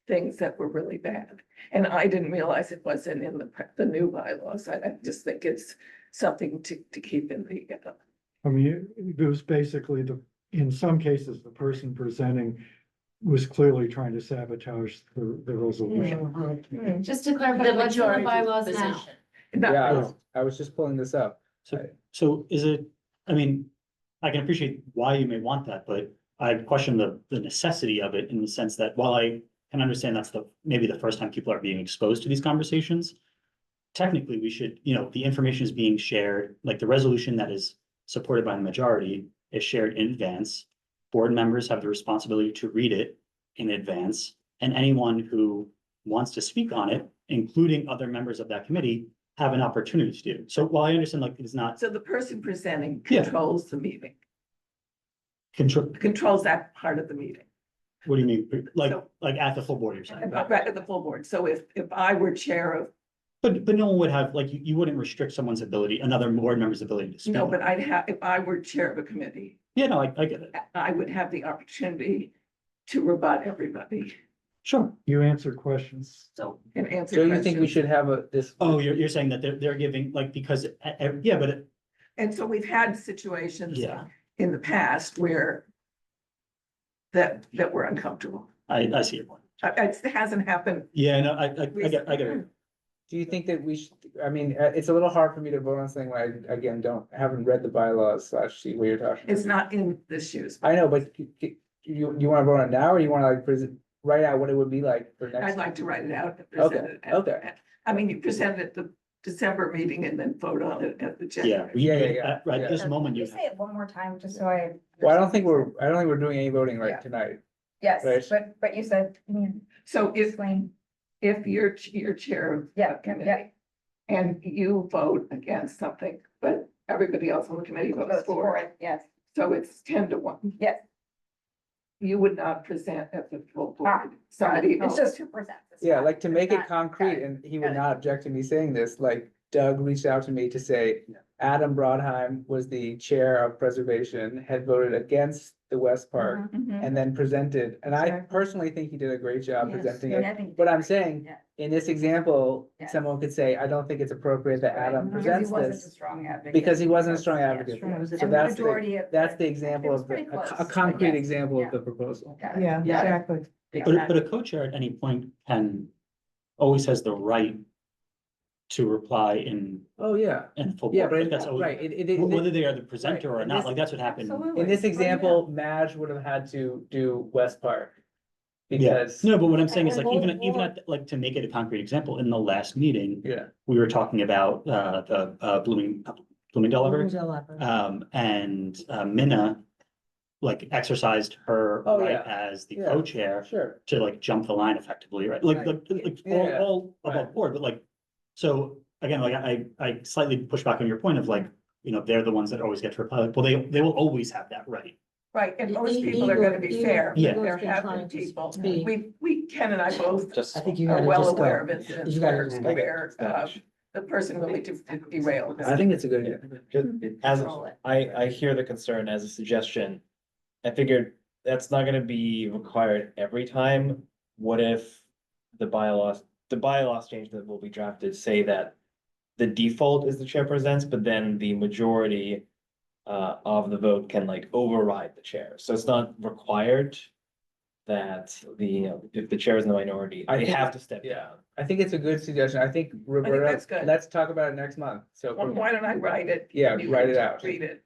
B: things that were really bad. And I didn't realize it wasn't in the new bylaws. I just think it's something to keep in the,
M: I mean, it was basically in some cases, the person presenting was clearly trying to sabotage the resolution.
L: Just to clarify, what's in the bylaws now?
A: Yeah, I was just pulling this up.
H: So is it, I mean, I can appreciate why you may want that, but I question the necessity of it in the sense that while I can understand that's maybe the first time people are being exposed to these conversations. Technically, we should, the information is being shared, like the resolution that is supported by the majority is shared in advance. Board members have the responsibility to read it in advance, and anyone who wants to speak on it, including other members of that committee, have an opportunity to do. So while I understand like it's not
B: so the person presenting
H: Yeah.
B: controls the meeting,
H: control,
B: controls that part of the meeting.
H: what do you mean? Like,
B: So-
H: like at the full board, you're saying?
B: Right, at the full board. So if I were chair of,
H: But no one would have, like, you wouldn't restrict someone's ability, another board member's ability to speak.
B: no, but I'd have, if I were chair of a committee,
H: Yeah, no, I get it.
B: I would have the opportunity to rebut everybody.
H: Sure.
M: You answer questions.
B: So, and answer
A: So you think we
B: questions.
A: should have this?
H: Oh, you're saying that they're giving, like, because, yeah, but
B: And so we've had situations
H: yeah,
B: in the past where that were uncomfortable.
H: I see your point.
B: It hasn't happened.
H: Yeah, no, I get it.
A: Do you think that we should, I mean, it's a little hard for me to vote on something when I, again, haven't read the bylaws / see what you're talking
B: It's
A: about.
B: not in this year's.
A: I know, but you wanna vote on it now, or you wanna like write out what it would be like for next?
B: I'd like to write it out and present it.
A: Okay.
B: I mean, you present it at the December meeting and then vote on it at the
H: Yeah.
B: January.
A: Yeah.
H: Right,
A: Yeah.
H: this moment
C: Can
H: you
C: you say it one more time, just so I.
A: Well, I don't think we're doing any voting
C: Yeah.
A: right tonight.
C: Yes,
A: Right.
C: but you said,
B: So
C: explain,
B: if you're chair of
C: Yeah,
B: a committee and you vote against something, but everybody else on the committee votes for it,
C: yes,
B: so it's 10-1.
C: yes.
B: You would not present at the full
C: Ah,
B: board. Somebody
C: It's
B: else.
C: just 2%. It's
A: Yeah,
C: not-
A: like to make it
C: not-
A: concrete,
C: got
A: and he
C: got
A: would
C: it.
A: not object to me saying this, like Doug reached out to me to say. Adam Brodheim was the chair of preservation, had voted against the West Park.
C: Mhm.
A: And then presented, and I
C: Exactly.
A: personally think he did a great job
C: Yes,
A: presenting
C: yeah,
A: it.
C: I think-
A: But I'm saying,
C: Yeah.
A: in this example,
C: Yeah.
A: someone could say, I don't think it's appropriate that Adam
C: Because he
A: presents
C: wasn't a
A: this.
C: strong advocate.
A: Because he wasn't a strong
C: Yeah,
A: advocate.
C: sure.
A: for it.
C: And
A: So
C: the
A: that's
C: majority
A: the,
C: of-
A: that's the example
C: It was
A: of the,
C: pretty close,
A: a
C: but
A: concrete
C: yes,
A: example of
C: yeah.
A: the proposal.
C: Got it.
K: Yeah, exactly.
H: But a coach at any point always has the right to reply in
A: Oh, yeah,
H: full
A: yeah,
H: board. Like,
A: but
H: that's always,
A: right,
H: whether they are the presenter
A: right,
H: or
A: and
H: not,
A: this-
H: like, that's what happened.
C: Absolutely.
A: in this
C: Oh, yeah.
A: example, Madge would have had to do West Park.
H: Yeah,
A: Because,
H: no, but what I'm saying is like,
C: And
H: even at, like, to make it a concrete example, in the last meeting,
A: yeah,
H: we were talking about, the Bloomingdale Library.
E: Library.
H: And Minna, like, exercised her
A: Oh,
H: right
A: yeah.
H: as the
A: Yeah.
H: co-chair
A: sure,
H: to like jump the line effectively, right? Like,
A: Right.
H: like
A: Yeah.
H: all
A: Right.
H: above board, but like, so again, like, I slightly push back on your point of like, they're the ones that always get to reply. Like, well, they will always have that right.
B: Right, and most
E: E-
B: people are gonna be
E: Igor-
B: fair.
H: Yeah.
B: There
E: Igor's been
B: have
E: trying
B: been
E: to
B: people,
E: speak.
B: Ken and I both
I: Just.
E: I think you
B: are
E: gotta
B: well
E: just
B: aware
E: go.
B: of incidents
E: You gotta
B: where,
E: just go.
B: the person really derailed.
A: I think it's a good idea.
I: As,
C: Control it.
I: I hear the concern as a suggestion. I figured that's not gonna be required every time. What if the bylaws change that will be drafted say that the default is the chair presents, but then the majority of the vote can like override the chair. So it's not required that if the chair is in the minority,
A: I
I: they
A: think-
I: have to step
A: yeah.
I: down.
A: I think it's a good suggestion. I think Roberta,
B: that's good.
A: let's talk about it next month. So,
B: Well, why don't I write it?
A: Yeah,
B: You
A: write
B: can
A: it out.
B: Read it.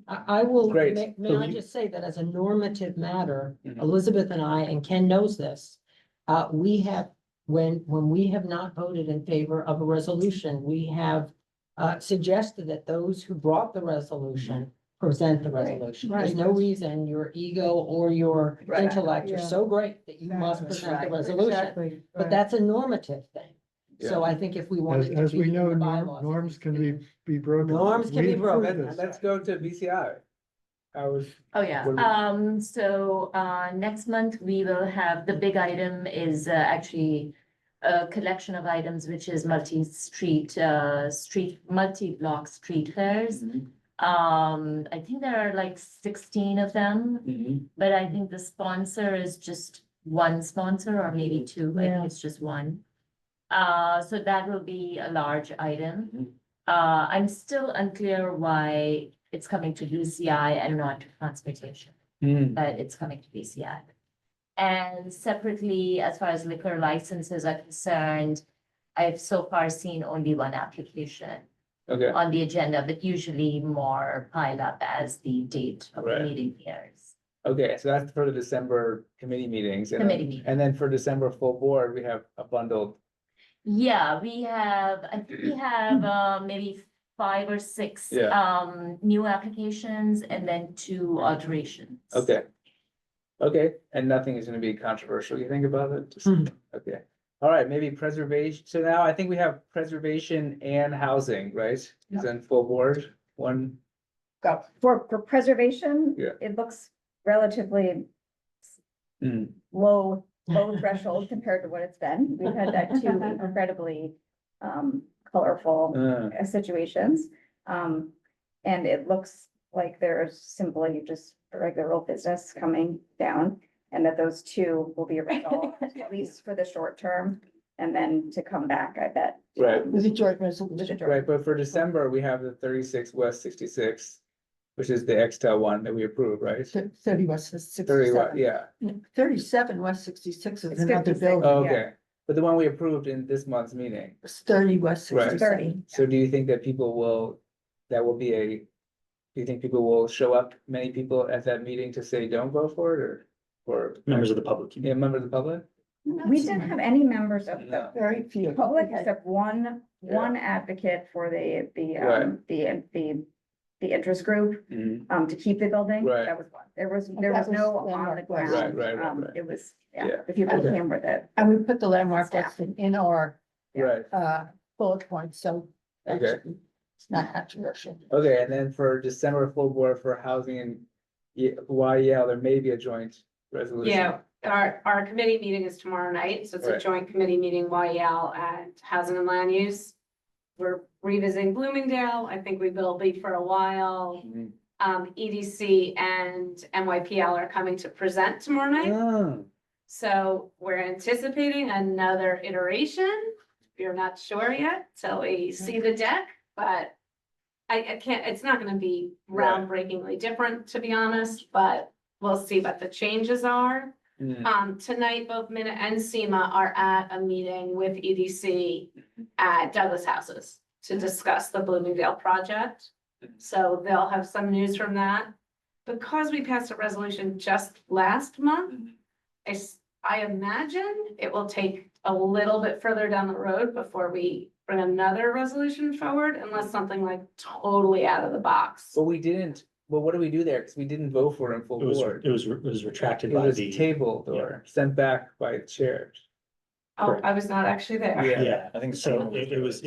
E: I will,
A: Great.
E: may
H: So
E: I
H: you-
E: just say that as a normative matter,
A: Mhm.
E: Elizabeth and I, and Ken knows this. We have, when we have not voted in favor of a resolution, we have suggested that those who brought the resolution present the resolution. There's no reason your ego or your
B: Right.
E: intellect are
K: Yeah.
E: so great that you must
K: Exactly.
E: present the
B: Right.
E: resolution.
K: Exactly.
E: But that's a normative thing. So I think if we wanted. to
M: As we
E: keep it in
M: know,
E: the bylaws,
M: norms can be broken.
E: Norms can be
M: We
E: broken.
M: approved this.
A: Let's go to BCI. I was,
N: Oh, yeah.
A: What do
N: Next month we will have, the big item is actually a collection of items, which is multi-block street fairs. I think there are like 16 of them, but I think the sponsor is just one sponsor or maybe two. I think it's just one. So that will be a large item. I'm still unclear why it's coming to BCI and not to transportation, but it's coming to BCI. And separately, as far as liquor licenses are concerned, I've so far seen only one application
A: okay,
N: on the agenda, but usually more pile up as the date of the
A: Right.
N: meeting nears.
A: okay, so that's for the December committee meetings. And then-
N: Committee meeting.
A: And then for December full board, we have a bundled,
N: Yeah, I think we have maybe 5 or 6
A: Yeah.
N: new applications and then 2 alterations.
A: okay. Okay, and nothing is gonna be controversial, you think about it? Just- Okay, all right, maybe preservation, so now I think we have preservation and housing, right? Is in full board, one,
C: For preservation.
A: Yeah.
C: It looks relatively low threshold compared to what it's been. We've had that two incredibly colorful situations. And it looks like there's simply just a regular old business coming down. And that those two will be resolved, at least for the short term, and then to come back, I bet.
A: right,
E: With a joint resolution.
A: right, but for December, we have the 36 West 66, which is the Extel one that we approved, right?
E: 30 West
A: 30,
E: 67.
A: yeah,
E: 37 West 66 is
C: It's
E: another
C: 56.
E: building.
A: oh, okay, but the one we approved in this month's meeting.
E: It's 30 West
A: Right.
E: 67.
A: So do you think that people will, that will be a, do you think people will show up, many people at that meeting to say don't vote for it or?
H: Members of the public.
A: Yeah, members of the public?
C: We didn't have any members of the
A: No.
E: Very few.
C: public except one advocate for the interest group,
A: Mhm.
C: to keep the building.
A: Right.
C: That was one. There was
E: That
C: no
E: was
C: on the
E: Landmark
C: ground.
E: West.
A: Right.
C: It was,
A: Yeah.
C: the people
A: Okay.
C: came with it.
E: And we put the landmark
C: Staff.
E: West in our
A: Right,
E: bullet points, so.
A: Okay.
E: actually, It's not controversial.
A: okay, and then for December full board for housing and YEL, there may be a joint resolution.
L: Yeah, our committee meeting is tomorrow night, so it's a
A: Right.
L: joint committee meeting, YEL and Housing and Land Use. We're revisiting Bloomingdale, I think we will be for a while.
A: Mhm.
L: EDC and NYPL are coming to present tomorrow night.
A: Oh,
L: So we're anticipating another iteration. We're not sure yet till we see the deck, but I can't, it's not gonna be
A: Right.
L: groundbreakingly different, to be honest, but we'll see what the changes are. Tonight, both Minna and SEMA are at a meeting with EDC at Douglas Houses to discuss the Bloomingdale project. So they'll have some news from that. Because we passed a resolution just last month, I imagine it will take a little bit further down the road before we bring another resolution forward, unless something like totally out of the box.
A: But we didn't, well, what do we do there? Cause we didn't vote for it in full
H: It was,
A: board.
H: it was retracted
A: It
H: by
A: was
H: the.
A: tabled or sent back by chairs.
L: Oh, I was not actually there.
A: Yeah.
H: Yeah,
I: I think
H: so it was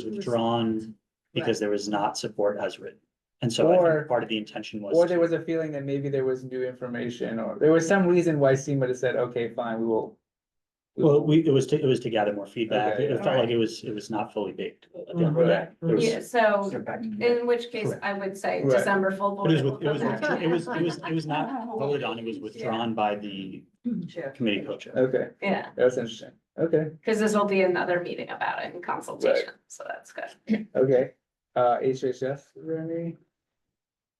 H: withdrawn because there was not support as written. And so I
A: Or-
H: think part of the intention was.
A: Or there was a feeling that maybe there was new information, or there was some reason why SEMA just said, okay, fine, we will.
H: Well, it was to gather more feedback.
A: Okay,
H: It felt like it was not fully baked. at the end of the day. There was-
L: Yeah, so in which case
H: Correct.
L: I would say
A: Right.
L: December full board.
H: But it
L: will
H: was, it was,
L: come back.
H: it was not voted on, it was withdrawn by the committee co-chair.
A: Okay,
L: Yeah,
A: that's interesting. Okay,
L: because this will be another meeting about it in consultation, so that's good.
A: okay. HHS, is there any?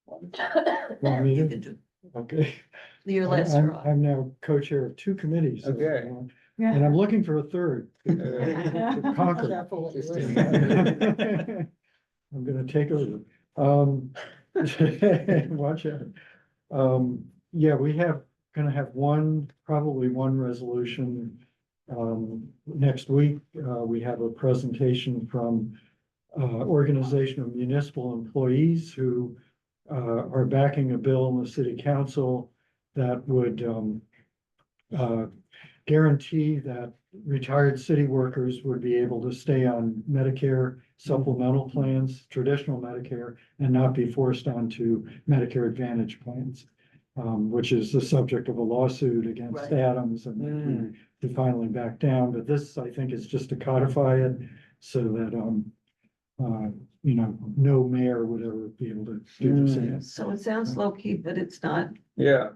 M: Want me to? Okay.
F: Your last
M: I'm,
F: straw.
M: I'm now co-chair of 2 committees. so,
A: Okay.
M: And I'm looking for a third. to conquer.
E: Careful what you
A: Interesting.
E: say.
M: I'm gonna take over. Watch out. Yeah, we gonna have probably one resolution. Next week, we have a presentation from Organization of Municipal Employees who are backing a bill in the city council that would guarantee that retired city workers would be able to stay on Medicare supplemental plans, traditional Medicare, and not be forced onto Medicare Advantage plans. Which is the subject of a lawsuit against
B: Right.
M: Adams, and we finally backed down, but this, I think, is just to codify it so that, no mayor would ever be able to do this again.
F: So it sounds low key, but it's not.
A: Yeah.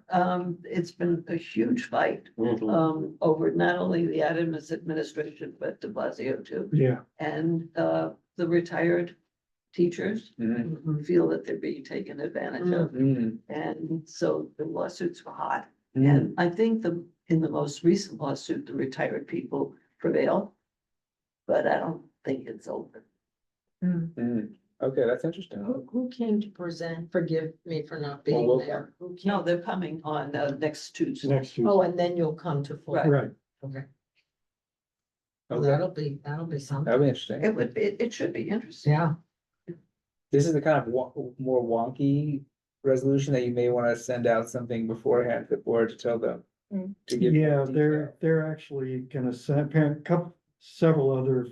F: It's been a huge fight, over not only the Adams administration, but de Blasio too.
M: Yeah,
F: And, the retired teachers
A: Mhm.
F: who feel that they're being taken advantage of.
A: Mm.
F: And so the lawsuits were hot.
A: Mm.
F: And I think in the most recent lawsuit, the retired people prevail. But I don't think it's over.
A: Mm. Okay, that's interesting.
E: Who came to present? Forgive me for not being
A: we'll-
E: there. Who came?
F: No, they're coming on, next Tuesday.
M: next Tuesday,
E: Oh, and then you'll come to full.
F: Right.
M: right.
E: Okay. Well,
A: Okay,
E: that'll be something.
A: that'll be interesting.
F: It would be, it should be interesting.
E: Yeah.
A: This is the kind of more wonky resolution that you may want to send out something beforehand to the board to tell them. To give more
M: Yeah,
A: detail.
M: they're actually gonna send, several other,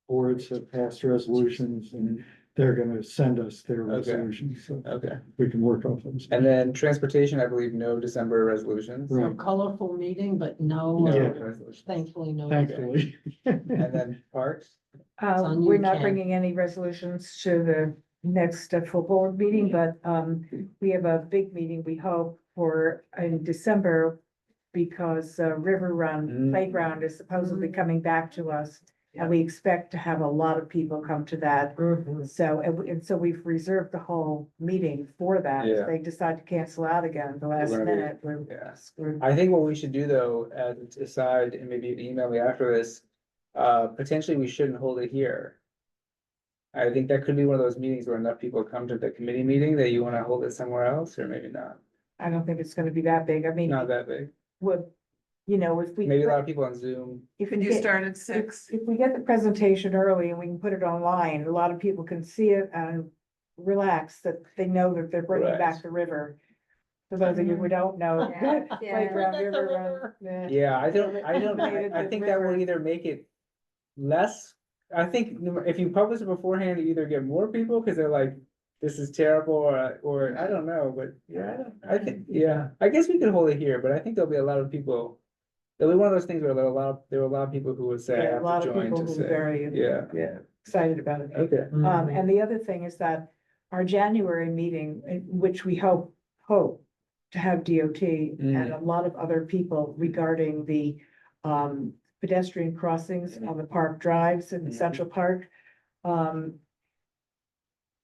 M: boards have passed resolutions, and they're gonna send us their
A: Okay.
M: resolutions, so
A: Okay,
M: we can work off those.
A: and then transportation, I believe, no December resolutions.
M: Right.
E: A colorful meeting, but no,
A: No
M: Yeah.
A: resolutions.
E: thankfully, no.
M: Thankfully.
A: And then parks,
E: on you,
K: We're not
E: Ken.
K: bringing any resolutions to the next full board meeting, but, we have a big meeting, we hope, for in December. Because River Run Playground is supposedly coming back to us, and we expect to have a lot of people come to that. So, and so we've reserved the whole meeting for that.
A: Yeah.
K: If they decide to cancel out again at the last
A: gonna be-
K: minute, we're
A: yeah.
K: screwed.
A: I think what we should do though, as an aside, and maybe you can email me after this, potentially we shouldn't hold it here. I think that could be one of those meetings where enough people come to the committee meeting that you wanna hold it somewhere else, or maybe not,
K: I don't think it's gonna be that big. I mean,
A: not that big.
K: would, if we.
A: Maybe a lot of people on Zoom.
K: If
B: Can
K: we
B: you
K: get-
B: start at 6?
K: If we get the presentation early and we can put it online, a lot of people can see it and relax that they know that they're bringing
A: Right.
K: back the river. For those of you who don't know.
C: Yeah.
K: Playground,
E: Bring back the
K: river run,
A: Yeah, I don't,
K: Related
A: I
K: to
A: think that will
K: river.
A: either make it less, I think if you publish it beforehand, you either get more people, cause they're like, this is terrible, or I don't know, but yeah, I think, yeah, I guess we could hold it here, but I think there'll be a lot of people. There'll be one of those things where there were a lot of people who would say, I
K: Yeah, a
A: have
K: lot
A: to
K: of
A: join
K: people
A: to
K: who
A: say,
K: are very,
A: yeah,
K: excited about it.
A: okay.
K: And the other thing is that our January meeting, in which we hope to have DOT and a lot of other people regarding the pedestrian crossings on the park drives in Central Park.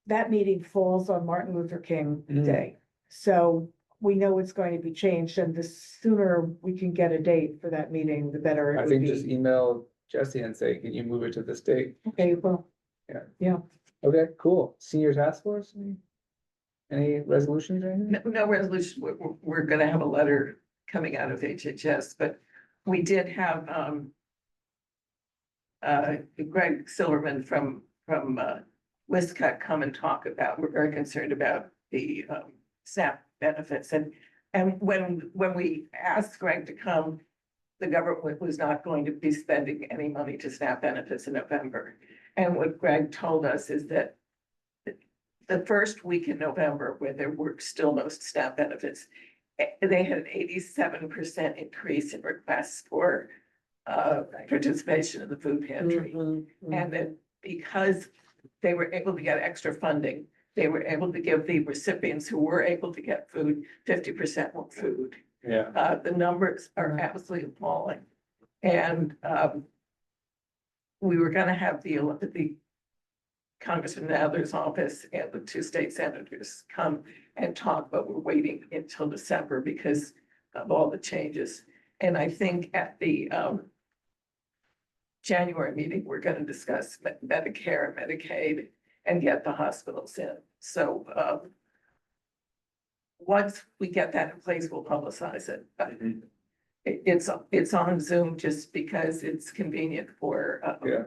K: That meeting falls on Martin Luther King Day. So we know it's going to be changed, and the sooner we can get a date for that meeting, the better
A: I
K: it would
A: think just
K: be.
A: email Jesse and say, can you move it to this date?
K: Okay, well,
A: Okay, cool. Senior task force? Any resolutions or anything?
B: No resolution. We're gonna have a letter coming out of HHS, but we did have, Greg Silverman from Wiscott come and talk about, we're very concerned about the, SNAP benefits. And when we asked Greg to come, the government was not going to be spending any money to SNAP benefits in November. And what Greg told us is that the first week in November, where there were still no SNAP benefits, they had an 87% increase in requests for participation in the food pantry. And that because they were able to get extra funding, they were able to give the recipients who were able to get food 50% more food.
A: Yeah,
B: The numbers are absolutely appalling. And we were gonna have the Congressman Adler's office and the two state senators come and talk, but we're waiting until December because of all the changes. And I think at the January meeting, we're gonna discuss Medicare and Medicaid and get the hospitals in. So once we get that in place, we'll publicize it. But it's on Zoom just because it's convenient for
A: yeah.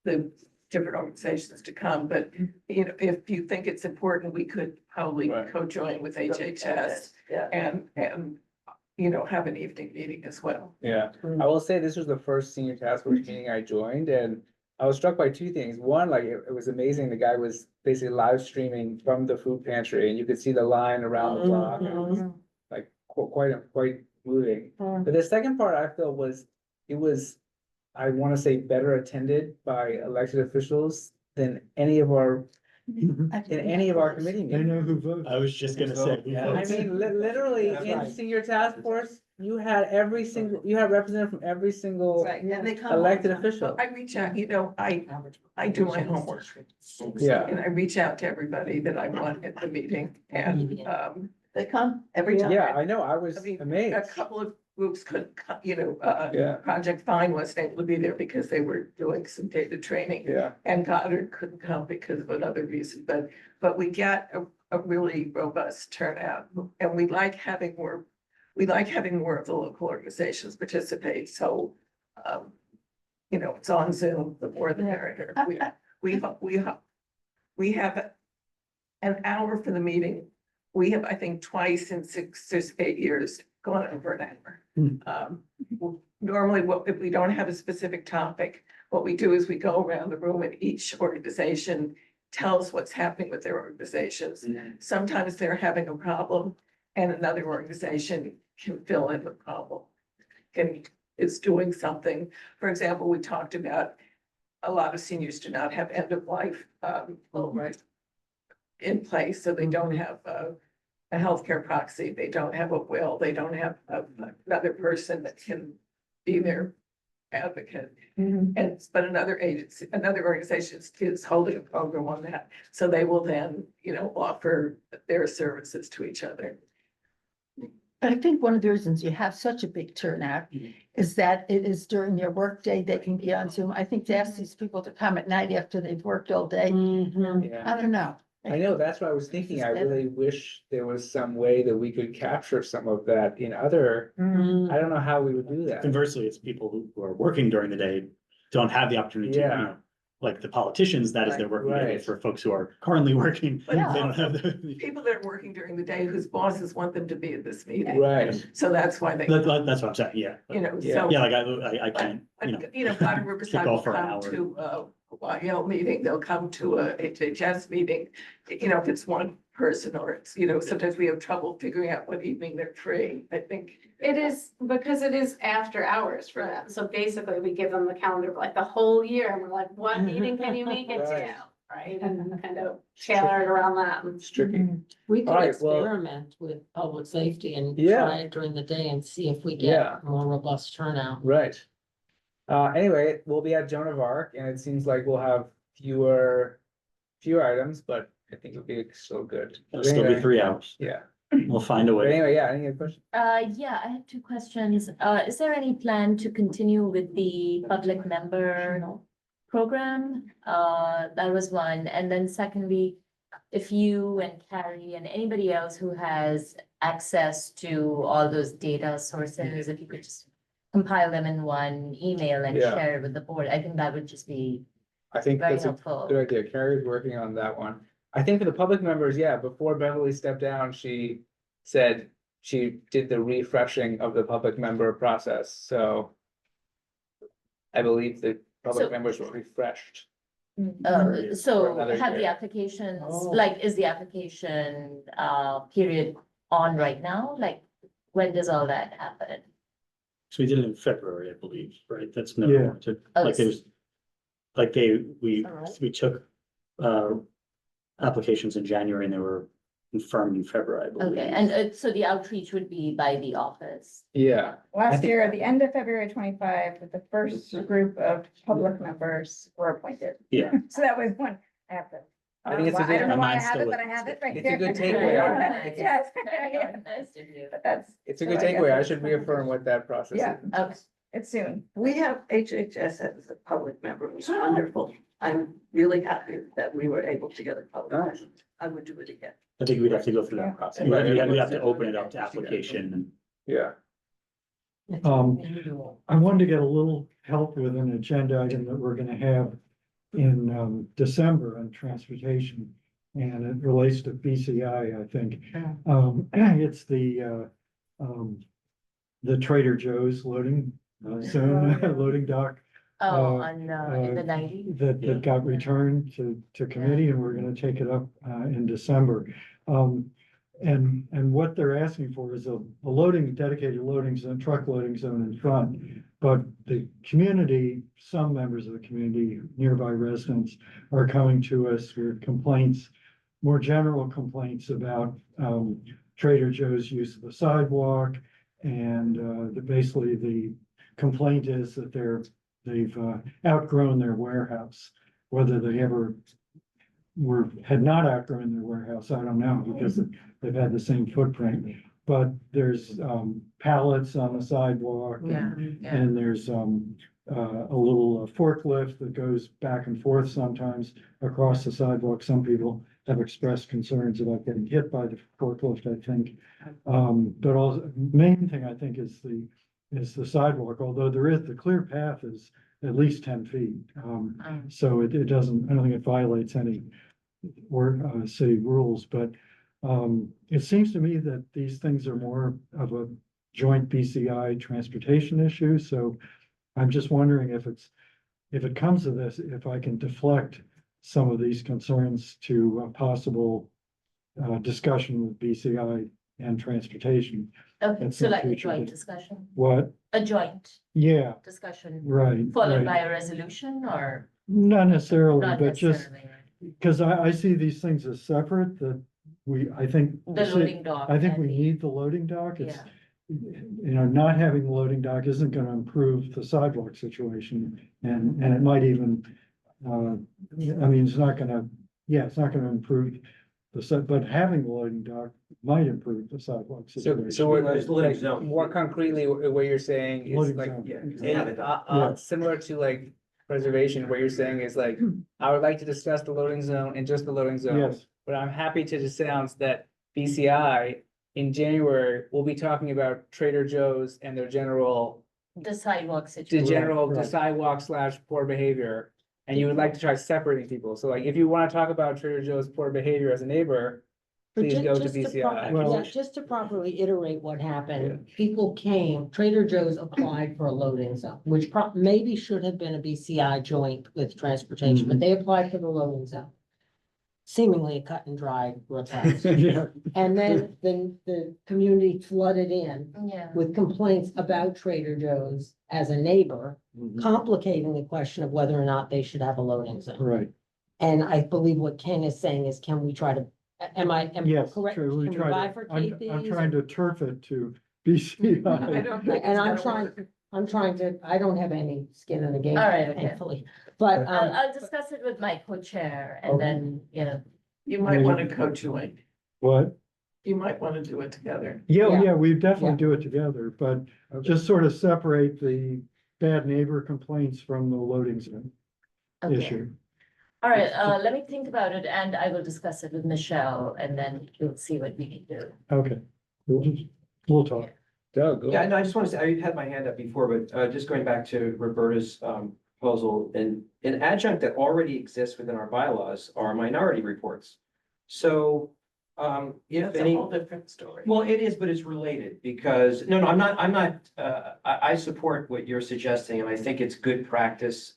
B: the different organizations to come, but if you think it's important, we could probably
A: Right.
B: co-join with HHS
F: Yeah.
B: and have an evening meeting as well.
A: Yeah, I will say this was the first senior task force meeting I joined, and I was struck by two things. One, like it was amazing. The guy was basically live streaming from the food pantry, and you could see the line around the block. And it was like quite moving. But the second part I felt was it was, I want to say, better attended by elected officials than any of our in any of our committee
M: They
A: meetings.
M: know who voted.
H: I was just gonna say.
A: I mean, literally
K: That's
A: in
K: right.
A: senior task force, you had you had representative from every single
B: Right, and they come. all the
A: elected
B: time.
A: official.
B: I reach out, I do my homework.
A: Yeah.
B: And I reach out to everybody that I want at the meeting and,
F: They come every time.
A: Yeah, I know, I was
B: I mean,
A: amazed.
B: a couple of groups couldn't,
A: Yeah.
B: Project Fine wasn't able to be there because they were doing some data training.
A: Yeah,
B: And Goddard couldn't come because of another reason, but we get a really robust turnout. And we like having more of the local organizations participate, so, it's on Zoom, the more the merrier. We have an hour for the meeting. We have, I think, twice in 6 or 8 years gone over an hour. Normally, if we don't have a specific topic, what we do is we go around the room and each organization tells what's happening with their organizations. Sometimes they're having a problem and another organization can fill in the problem. Is doing something. For example, we talked about a lot of seniors do not have end of life, in place, so they don't have a healthcare proxy, they don't have a will, they don't have another person that can be their advocate. But another agency, another organization is holding a program on that, so they will then, offer their services to each other.
F: I think one of the reasons you have such a big turnout is that it is during their workday, they can be on Zoom. I think to ask these people to come at night after they've worked all day,
A: yeah.
F: I don't know.
A: I know, that's what I was thinking. I really wish there was some way that we could capture some of that in other, I don't know how we would do that.
H: Conversely, it's people who are working during the day, don't have the opportunity to,
A: Yeah.
H: like the politicians, that is their working day.
A: Right.
H: For folks who are currently working, they
B: But
H: don't have the.
B: people that are working during the day whose bosses want them to be at this meeting.
A: Right,
B: So that's why they,
H: That's what I'm saying, yeah.
A: Yeah.
B: so.
H: Yeah, like I can't,
B: Goddard Riverside will
H: off for an
B: come
H: hour.
B: to a YL meeting, they'll come to a HHS meeting. If it's one person or it's, sometimes we have trouble figuring out what evening they're free, I think.
L: It is, because it is after hours for them, so basically we give them the calendar for like the whole year, and we're like, what meeting can you make it
A: Right.
L: to? Right, and kind of tailor it around that.
A: it's tricky.
E: We
A: All
E: could
A: right, well-
E: experiment with public safety and
A: Yeah.
E: try it during the day and see if we
A: Yeah.
E: get more robust turnout.
A: Right. Anyway, we'll be at Joan of Arc and it seems like we'll have fewer items, but I think it'll be so good.
H: It'll still be
A: Anyway,
H: 3 hours.
A: Yeah,
H: We'll find a
A: but
H: way.
A: anyway, yeah, any other questions?
N: Yeah, I have two questions. Is there any plan to continue with the public member program? That was one. And then secondly, if you and Carrie and anybody else who has access to all those data sources, if you could just compile them in one email and
A: Yeah.
N: share it with the board, I think that would just be
A: I think
N: very
A: that's a
N: helpful.
A: good idea. Carrie's working on that one. I think for the public members, yeah, before Beverly stepped down, she said she did the refreshing of the public member process, so I believe the public
N: So-
A: members were refreshed.
N: So
A: For another
N: have the
A: year.
N: applications,
A: Oh.
N: like, is the application period on right now? Like, when does all that happen?
H: So we did it in February, I believe, right? That's no,
M: Yeah.
N: Oh,
H: like there's. Like we
E: All right.
H: took applications in January and they were confirmed in February, I believe.
N: Okay, and so the outreach would be by the office?
A: Yeah,
C: Last
A: think-
C: year, at the end of February 25, the first group of public members were appointed.
H: Yeah.
C: So that was one, I have to.
A: I think it's a
C: I don't know
A: good,
C: why I
H: Mine's
C: have it,
H: still
C: but I
H: with-
C: have it right
A: it's a
C: there.
A: good takeaway.
C: Yes.
N: Nice to hear.
C: But that's,
A: it's a good takeaway. I should reaffirm what that process
C: Yeah.
A: is.
N: Okay.
C: it's soon.
F: We have HHS as a public member, it was wonderful. I'm really happy that we were able to get a public.
A: Nice.
F: member. I would do it again.
H: I think we'd have to go through that process.
A: Right.
H: We have to open it up to application and.
A: Yeah,
M: I wanted to get a little help with an agenda item that we're gonna have in December on transportation. And it relates to BCI, I think. It's the the Trader Joe's loading zone, loading dock
N: Oh,
M: Uh,
N: in the 90s.
M: that got returned to committee, and we're gonna take it up in December. And what they're asking for is a dedicated loading zone, truck loading zone in front. But the community, some members of the community, nearby residents are coming to us with complaints, more general complaints about Trader Joe's use of the sidewalk. And basically the complaint is that they've outgrown their warehouse. Whether they ever had not outgrown their warehouse, I don't know, because they've had the same footprint. But there's pallets on the sidewalk, and there's a little forklift that goes back and forth sometimes across the sidewalk. Some people have expressed concerns about getting hit by the forklift, I think. But also, main thing I think is the sidewalk, although the clear path is at least 10 feet. So it doesn't, I don't think it violates any city rules, but it seems to me that these things are more of a joint BCI transportation issue. So I'm just wondering if it comes to this, if I can deflect some of these concerns to a possible discussion with BCI and transportation.
N: Okay,
M: At
N: so
M: some
N: like a
M: future
N: joint
M: date.
N: discussion,
M: What?
N: a joint
M: Yeah,
N: discussion,
M: right.
N: followed
M: right.
N: by a resolution or
M: Not necessarily,
N: not
M: but just,
N: necessarily?
M: because I see these things as separate, that I think.
N: The loading dock.
M: I think
N: and
M: we
N: the-
M: need the loading dock. It's,
N: Yeah,
M: not having the loading dock isn't gonna improve the sidewalk situation. And it might even, I mean, it's not gonna improve but having the loading dock might improve the sidewalk situation.
A: So what, more concretely, what you're saying is
M: Loading
A: like,
M: zone.
A: similar to like preservation, what you're saying is like, I would like to discuss the loading zone and just the loading zone.
M: Yes,
A: But I'm happy to announce that BCI in January, will be talking about Trader Joe's and their
N: the sidewalk
A: the
N: situation.
M: Right.
A: sidewalk / poor behavior. And you would like to try separating people. So like, if you want to talk about Trader Joe's poor behavior as a neighbor,
E: But
A: please go to
E: just
A: BCI.
M: Well-
E: Yeah, just to properly iterate what happened, people came, Trader Joe's applied for a loading zone, which maybe should have been a BCI joint with transportation, but they applied for the loading zone. Seemingly a cut and dried request.
M: yeah,
E: And then the community flooded in
N: Yeah,
E: with complaints about Trader Joe's as a neighbor, complicating the question of whether or not they should have a loading zone.
M: right.
E: And I believe what Ken is saying is, can we try to, am I
M: Yes,
E: correct?
M: true. We
E: Can we
M: try to,
E: bifurcate these?
M: I'm trying to turf it to
B: I
M: BCI.
B: don't think
E: And
B: it's gonna work.
E: I'm trying to, I don't have any skin in the game,
N: All right, okay.
E: thankfully, but,
N: I'll discuss it with my co-chair and then,
B: You might want to co-join.
M: What?
B: You might want to do it together.
M: Yeah, we definitely
E: Yeah.
M: do it together, but just sort of separate the bad neighbor complaints from the loading zone
N: okay.
M: issue.
N: All right, let me think about it and I will discuss it with Michelle and then we'll see what we can do.
M: Okay, we'll talk.
A: Doug, go
J: Yeah,
A: ahead.
J: no, I just want to say, I had my hand up before, but just going back to Roberta's proposal, and an adjunct that already exists within our bylaws are minority reports. So if
B: That's a
J: any.
B: whole different story.
J: Well, it is, but it's related because, no, I'm not, I support what you're suggesting and I think it's good practice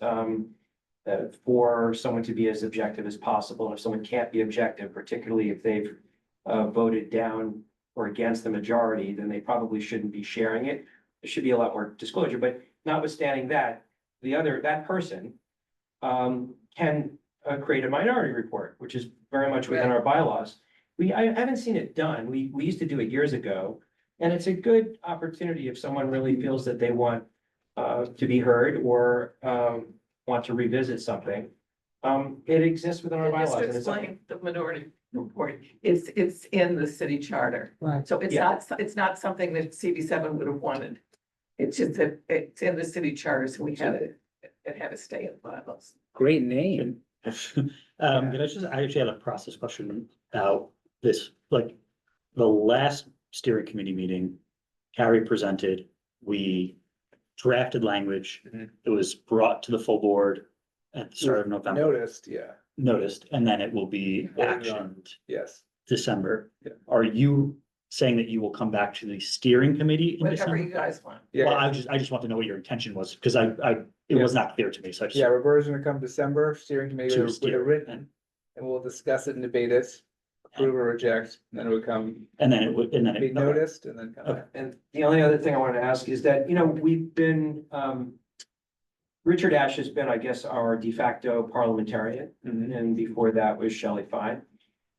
J: for someone to be as objective as possible. And if someone can't be objective, particularly if they've voted down or against the majority, then they probably shouldn't be sharing it. There should be a lot more disclosure, but notwithstanding that, that person can create a minority report, which is very much within our bylaws. I haven't seen it done. We used to do it years ago. And it's a good opportunity if someone really feels that they want to be heard or want to revisit something. It exists within our
B: And just
J: bylaws.
B: to
J: and it's-
B: explain the minority report, it's in the city charter.
E: right.
B: So it's
J: Yeah.
B: not something that CB7 would have wanted. It's just that it's in the city charter, so it had to stay in the bylaws.
A: Great name.
H: I actually had a process question about this, like, the last steering committee meeting, Carrie presented, we drafted language.
A: Mhm.
H: It was brought to the full board at the start of November,
A: Noticed,
H: noticed, and then it will be
A: Voted on.
H: actioned
A: yes.
H: December.
A: Yeah.
H: Are you saying that you will come back to the steering committee in
B: Whatever you
H: December?
B: guys want.
A: Yeah.
H: Well, I just want to know what your intention was, because it was not clear to me, so I just.
A: Yeah, Roberta's gonna come December, steering committee
H: To
A: with a
H: steer.
A: written, and we'll discuss it and debate it, approve or reject, and then it would come,
H: And then it would, and then
A: be
H: it.
A: noticed, and then come back.
J: And the only other thing I wanted to ask is that, we've been, Richard Ash has been, I guess, our de facto parliamentarian, and before that was Shelley Fine.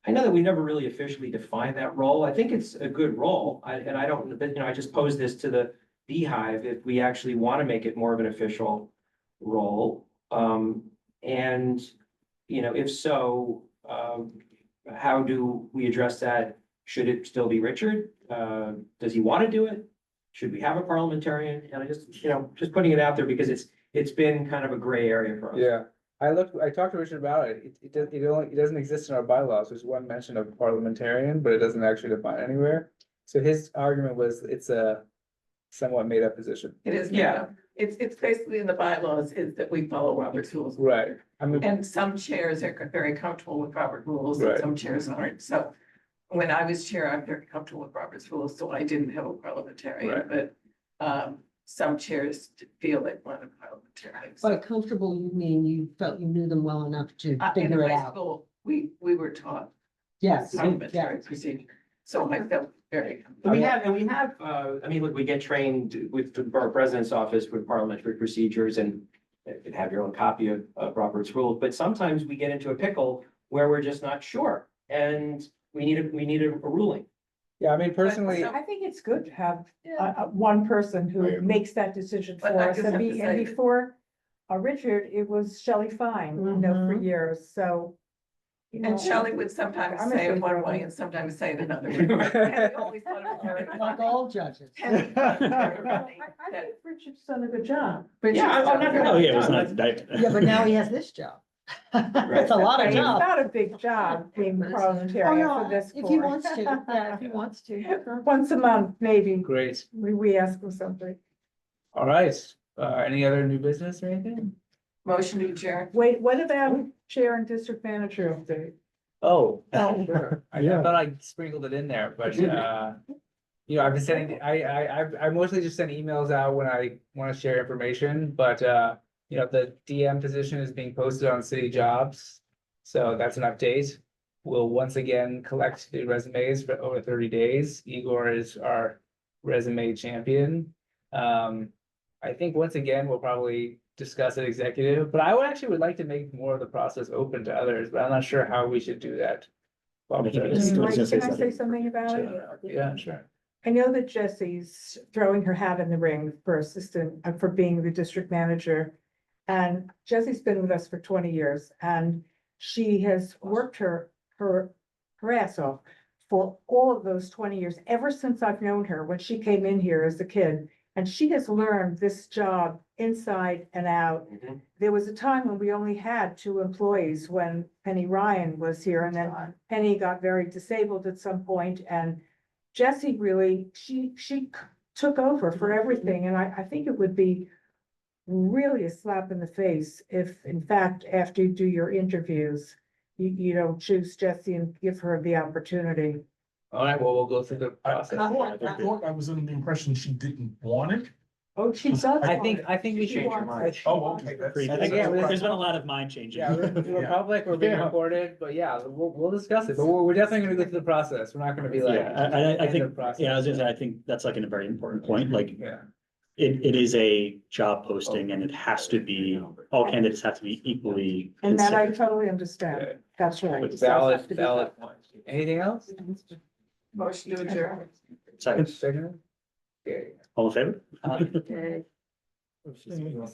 J: I know that we never really officially defined that role. I think it's a good role. And I don't, but, I just posed this to the Beehive if we actually want to make it more of an official role. And, if so, how do we address that? Should it still be Richard? Does he want to do it? Should we have a parliamentarian? And I just, just putting it out there because it's been kind of a gray area for us.
A: Yeah, I talked to Richard about it, it doesn't exist in our bylaws, there's one mention of parliamentarian, but it doesn't actually define anywhere. So his argument was it's a somewhat made up position.
B: It is,
J: Yeah.
B: it's basically in the bylaws is that we follow Robert's rules.
A: Right, I mean,
B: And some chairs are very comfortable with Robert rules and
A: Right.
B: some chairs aren't, so. When I was chair, I'm very comfortable with Robert's rules, so I didn't have a parliamentarian,
A: Right.
B: but, some chairs feel they want a parliamentarian.
E: By comfortable, you mean you felt you knew them well enough to
B: In
E: figure it
B: high
E: out?
B: school, we were taught
E: Yes,
B: parliamentary
E: yes.
B: procedure, so I felt very.
J: And we have, look, we get trained with the borough president's office with parliamentary procedures and you can have your own copy of Robert's rules, but sometimes we get into a pickle where we're just not sure and we need a ruling.
A: yeah, I mean, personally,
B: so-
K: I think it's good to have one person who makes that decision for
B: But I
K: us,
B: just
K: and
B: have to say-
K: before Richard, it was Shelley Fine, for years, so.
B: And Shelley would sometimes
K: I'm
B: say it
K: afraid
B: one
K: we're-
B: way and sometimes say it another way. And we always thought it was very
E: Like all judges.
K: I think Richard's done a good job.
H: Oh, yeah, it was not.
E: Yeah, but now he has this job. That's a lot of
K: It's
E: job.
K: not a big job being
E: Oh,
K: parliamentarian for
E: no,
K: this
E: if he
K: board.
E: wants to, yeah, if he wants to.
K: Once a month, maybe,
A: great,
K: we ask for something.
A: all right, any other new business or anything?
B: Motion to adjourn.
K: Wait, what about chair and district manager update?
A: Oh,
K: Oh.
A: sure, I
M: Yeah.
A: thought I sprinkled it in there, but, I've been sending, I mostly just send emails out when I wanna share information, but, the DM position is being posted on City Jobs. So that's an update. We'll once again collect the resumes for over 30 days. Igor is our resume champion. I think once again, we'll probably discuss it executive, but I would like to make more of the process open to others, but I'm not sure how we should do that.
H: Making it
K: Can
H: Yes, I was
K: I
H: gonna say
K: say
H: something.
K: something about it?
A: Yeah, sure.
K: I know that Jesse's throwing her hat in the ring for for being the district manager. And Jesse's been with us for 20 years and she has worked her ass off for all of those 20 years, ever since I've known her, when she came in here as a kid. And she has learned this job inside and out.
J: Mhm.
K: There was a time when we only had 2 employees when Penny Ryan was here, and then Penny got very disabled at some point, and Jessie really, she took over for everything, and I think it would be really a slap in the face if, in fact, after you do your interviews, you don't choose Jessie and give her the opportunity.
A: All right, well, we'll go through the
D: I
A: process.
D: thought I was under the impression she didn't want it.
K: Oh, she does.
A: I think we
K: She
A: should.
K: wants
J: mind.
K: it.
D: Oh, okay, that's.
A: I think, yeah,
H: There's been a lot of mind changing.
A: Yeah, we're
D: Yeah.
A: public, we're being
M: Yeah.
A: recorded, but yeah, we'll discuss it, but we're definitely gonna go through the process, we're not gonna be like.
H: Yeah, I
A: end
H: think,
A: of process.
H: yeah, I was gonna say, I think that's like a very important point, like,
A: Yeah,
H: it is a job posting and it has to be, all candidates have to be equally.
K: And that I
H: considered.
K: totally understand. That's right.
A: With valid points. Anything else?
B: Motion to adjourn.
H: Second,
A: Second? Okay.
H: all in favor?
B: Okay.
A: Uh,